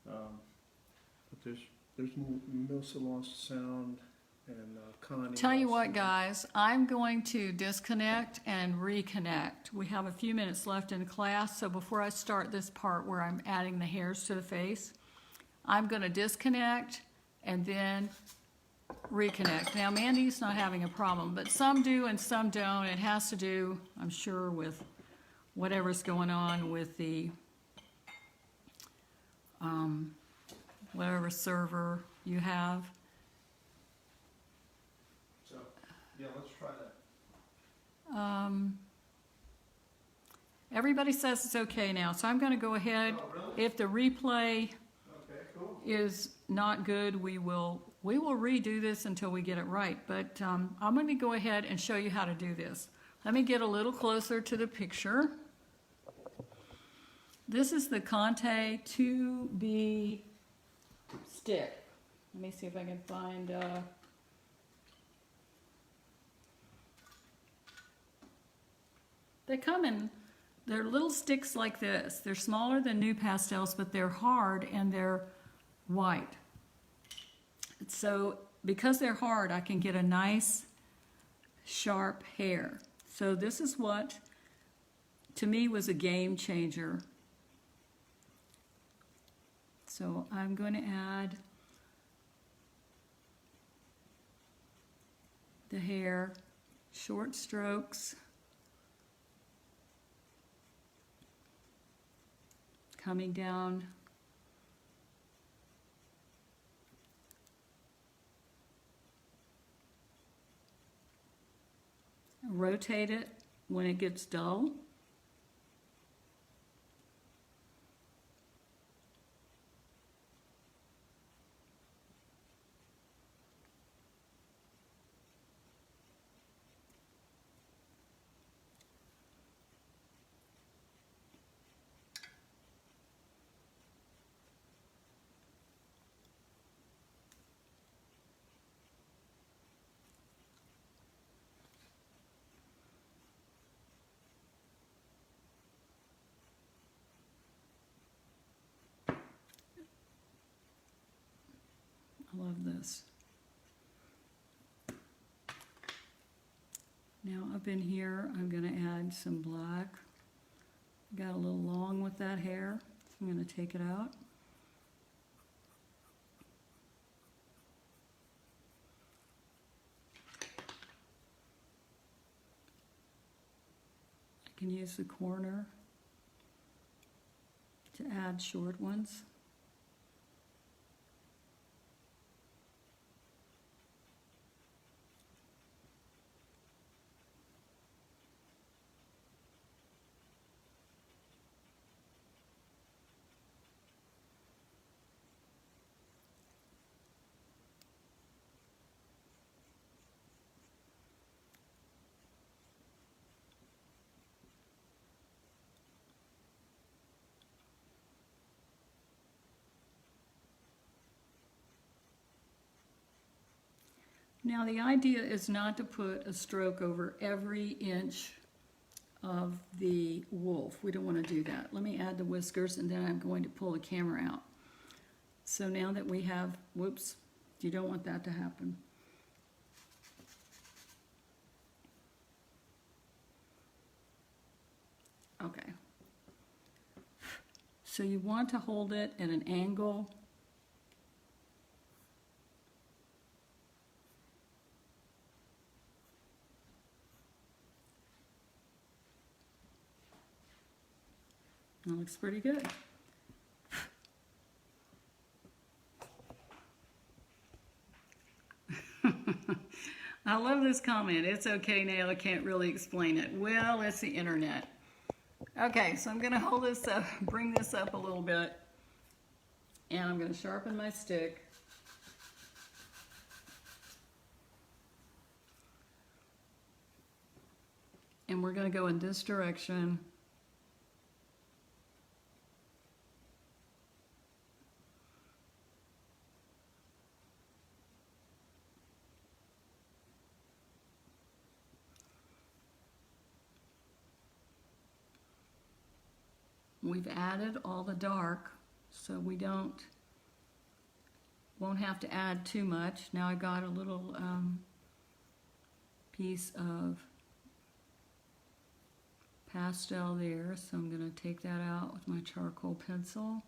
but there's Milsa lost sound and Connie. Tell you what, sound. guys, I'm going to disconnect and reconnect. We have a few minutes left in class, so before I start this part where I'm adding the hairs to the face, I'm going to disconnect and then reconnect. Now, Mandy's not having a problem, but some do and some don't. It has to do, I'm sure, with whatever's going on with the whatever server you have. So, yeah, let's try that. Everybody says it's okay now, so I'm going to go ahead. Oh, really? If the replay Okay, cool. is not good, we will redo this until we get it right. But I'm going to go ahead and show you how to do this. Let me get a little closer to the picture. This is the Conte 2B stick. Let me see if I can find... They come in, they're little sticks like this. They're smaller than new pastels, but they're hard and they're white. So because they're hard, I can get a nice sharp hair. So this is what, to me, was a game changer. So I'm going to add the hair, short strokes, coming down rotate it when it gets dull. I love this. Now up in here, I'm going to add some black. Got a little long with that hair, so I'm going to take it out. I can use the corner to add short ones. Now the idea is not to put a stroke over every inch of the wolf. We don't want to do that. Let me add the whiskers and then I'm going to pull the camera out. So now that we have, whoops, you don't want that to happen. Okay. So you want to hold it at an angle. That looks pretty good. I love this comment. It's okay now, I can't really explain it. Well, it's the internet. Okay, so I'm going to hold this up, bring this up a little bit, and I'm going to sharpen my stick. And we're going to go in this direction. We've added all the dark, so we won't have to add too much. Now I got a little piece of pastel there, so I'm going to take that out with my charcoal pencil.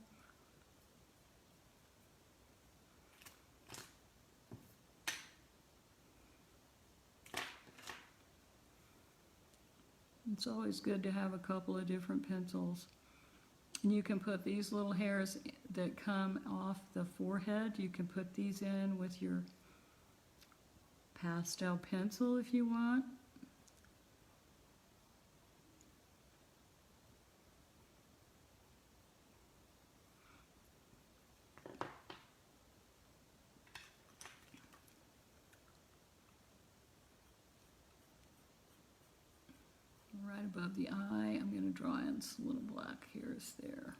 It's always good to have a couple of different pencils. And you can put these little hairs that come off the forehead, you can put these in with your pastel pencil if you want. right above the eye. I'm going to draw in some little black hairs there.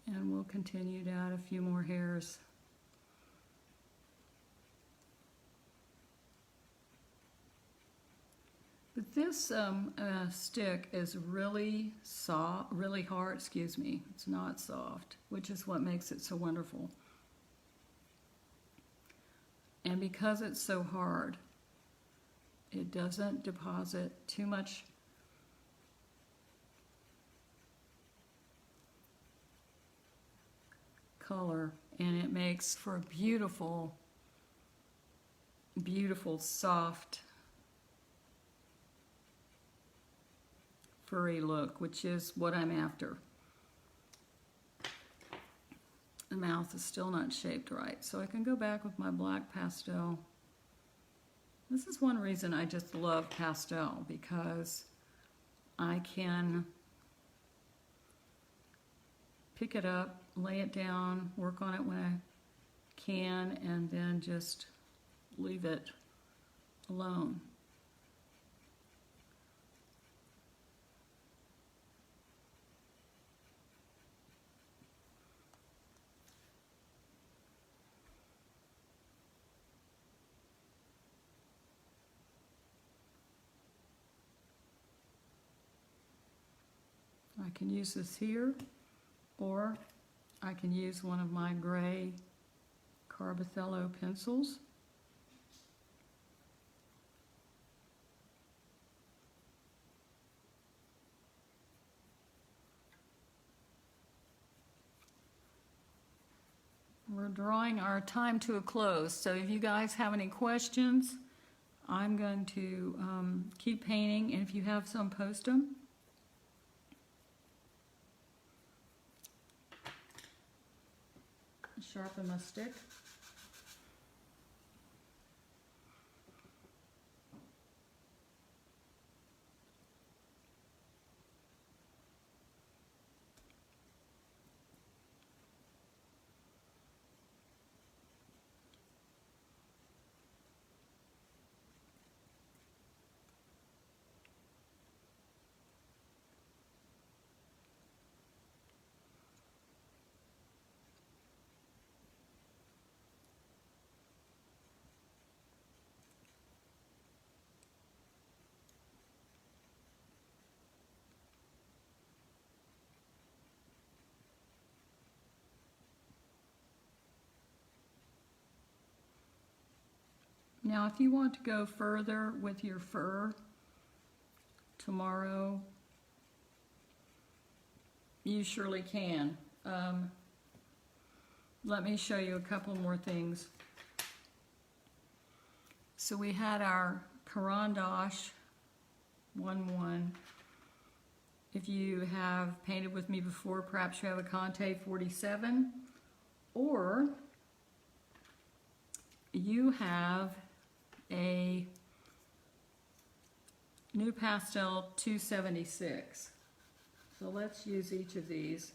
And we'll continue to add a few more hairs. But this stick is really soft, really hard, excuse me. It's not soft, which is what makes it so wonderful. And because it's so hard, it doesn't deposit too much color, and it makes for a beautiful, beautiful, soft, furry look, which is what I'm after. The mouth is still not shaped right, so I can go back with my black pastel. This is one reason I just love pastel, because I can pick it up, lay it down, work on it when I can, and then just leave it alone. I can use this here, or I can use one of my gray Carbothello pencils. We're drawing our time to a close, so if you guys have any questions, I'm going to keep painting, and if you have some, post them. Sharpen my stick. Now, if you want to go further with your fur tomorrow, you surely can. Let me show you a couple more things. So we had our Caran d'Ache 1-1. If you have painted with me before, perhaps you have a Conte 47, or you have a new Pastel 276. So let's use each of these.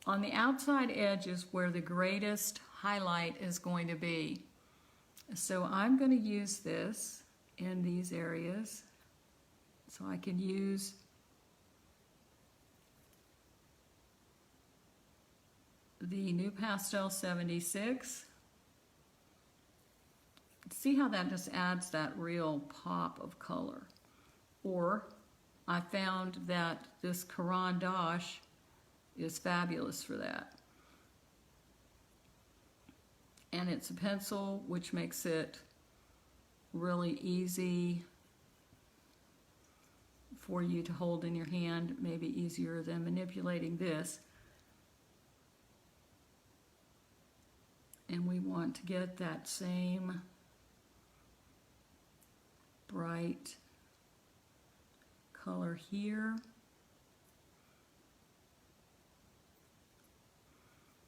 On the outside edge is where the greatest highlight is going to be. So I'm going to use this in these areas. So I can use the new Pastel 76. See how that just adds that real pop of color. Or I found that this Caran d'Ache is fabulous for that. And it's a pencil, which makes it really easy for you to hold in your hand, maybe easier than manipulating this. And we want to get that same bright color here.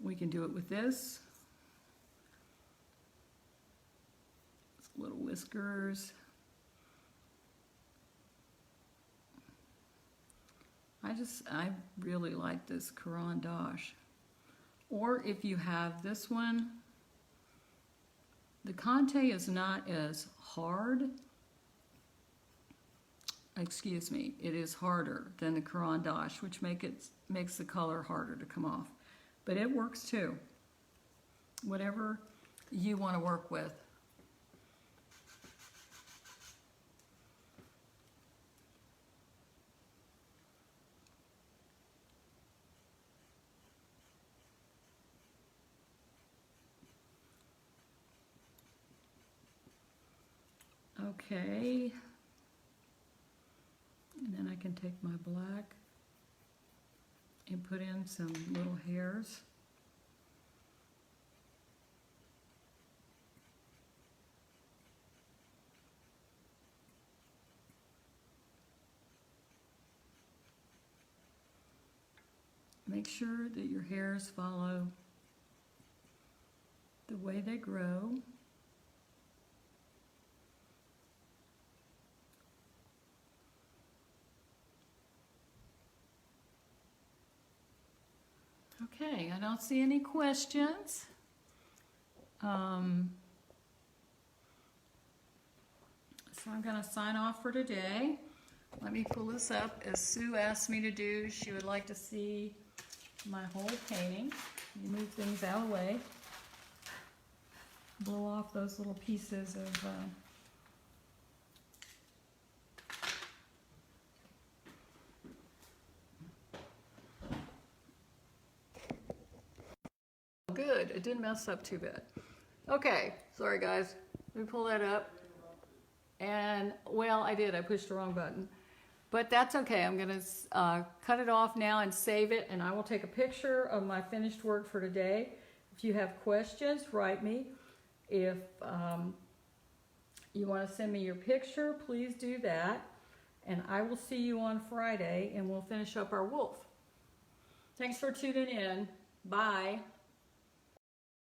We can do it with this. Little whiskers. I really like this Caran d'Ache. Or if you have this one, The Conte is not as hard. Excuse me, it is harder than the Caran d'Ache, which makes the color harder to come off. But it works too. Whatever you want to work with. Okay. And then I can take my black and put in some little hairs. Make sure that your hairs follow the way they grow. Okay, I don't see any questions. So I'm going to sign off for today. Let me pull this up. As Sue asked me to do, she would like to see my whole painting. Move things out of the way. Blow off those little pieces of good, it didn't mess up too bad. Okay, sorry guys. Let me pull that up. And, well, I did. I pushed the wrong button. But that's okay. I'm going to cut it off now and save it, and I will take a picture of my finished work for today. If you have questions, write me. If you want to send me your picture, please do that. And I will see you on Friday, and we'll finish up our wolf. Thanks for tuning in. Bye.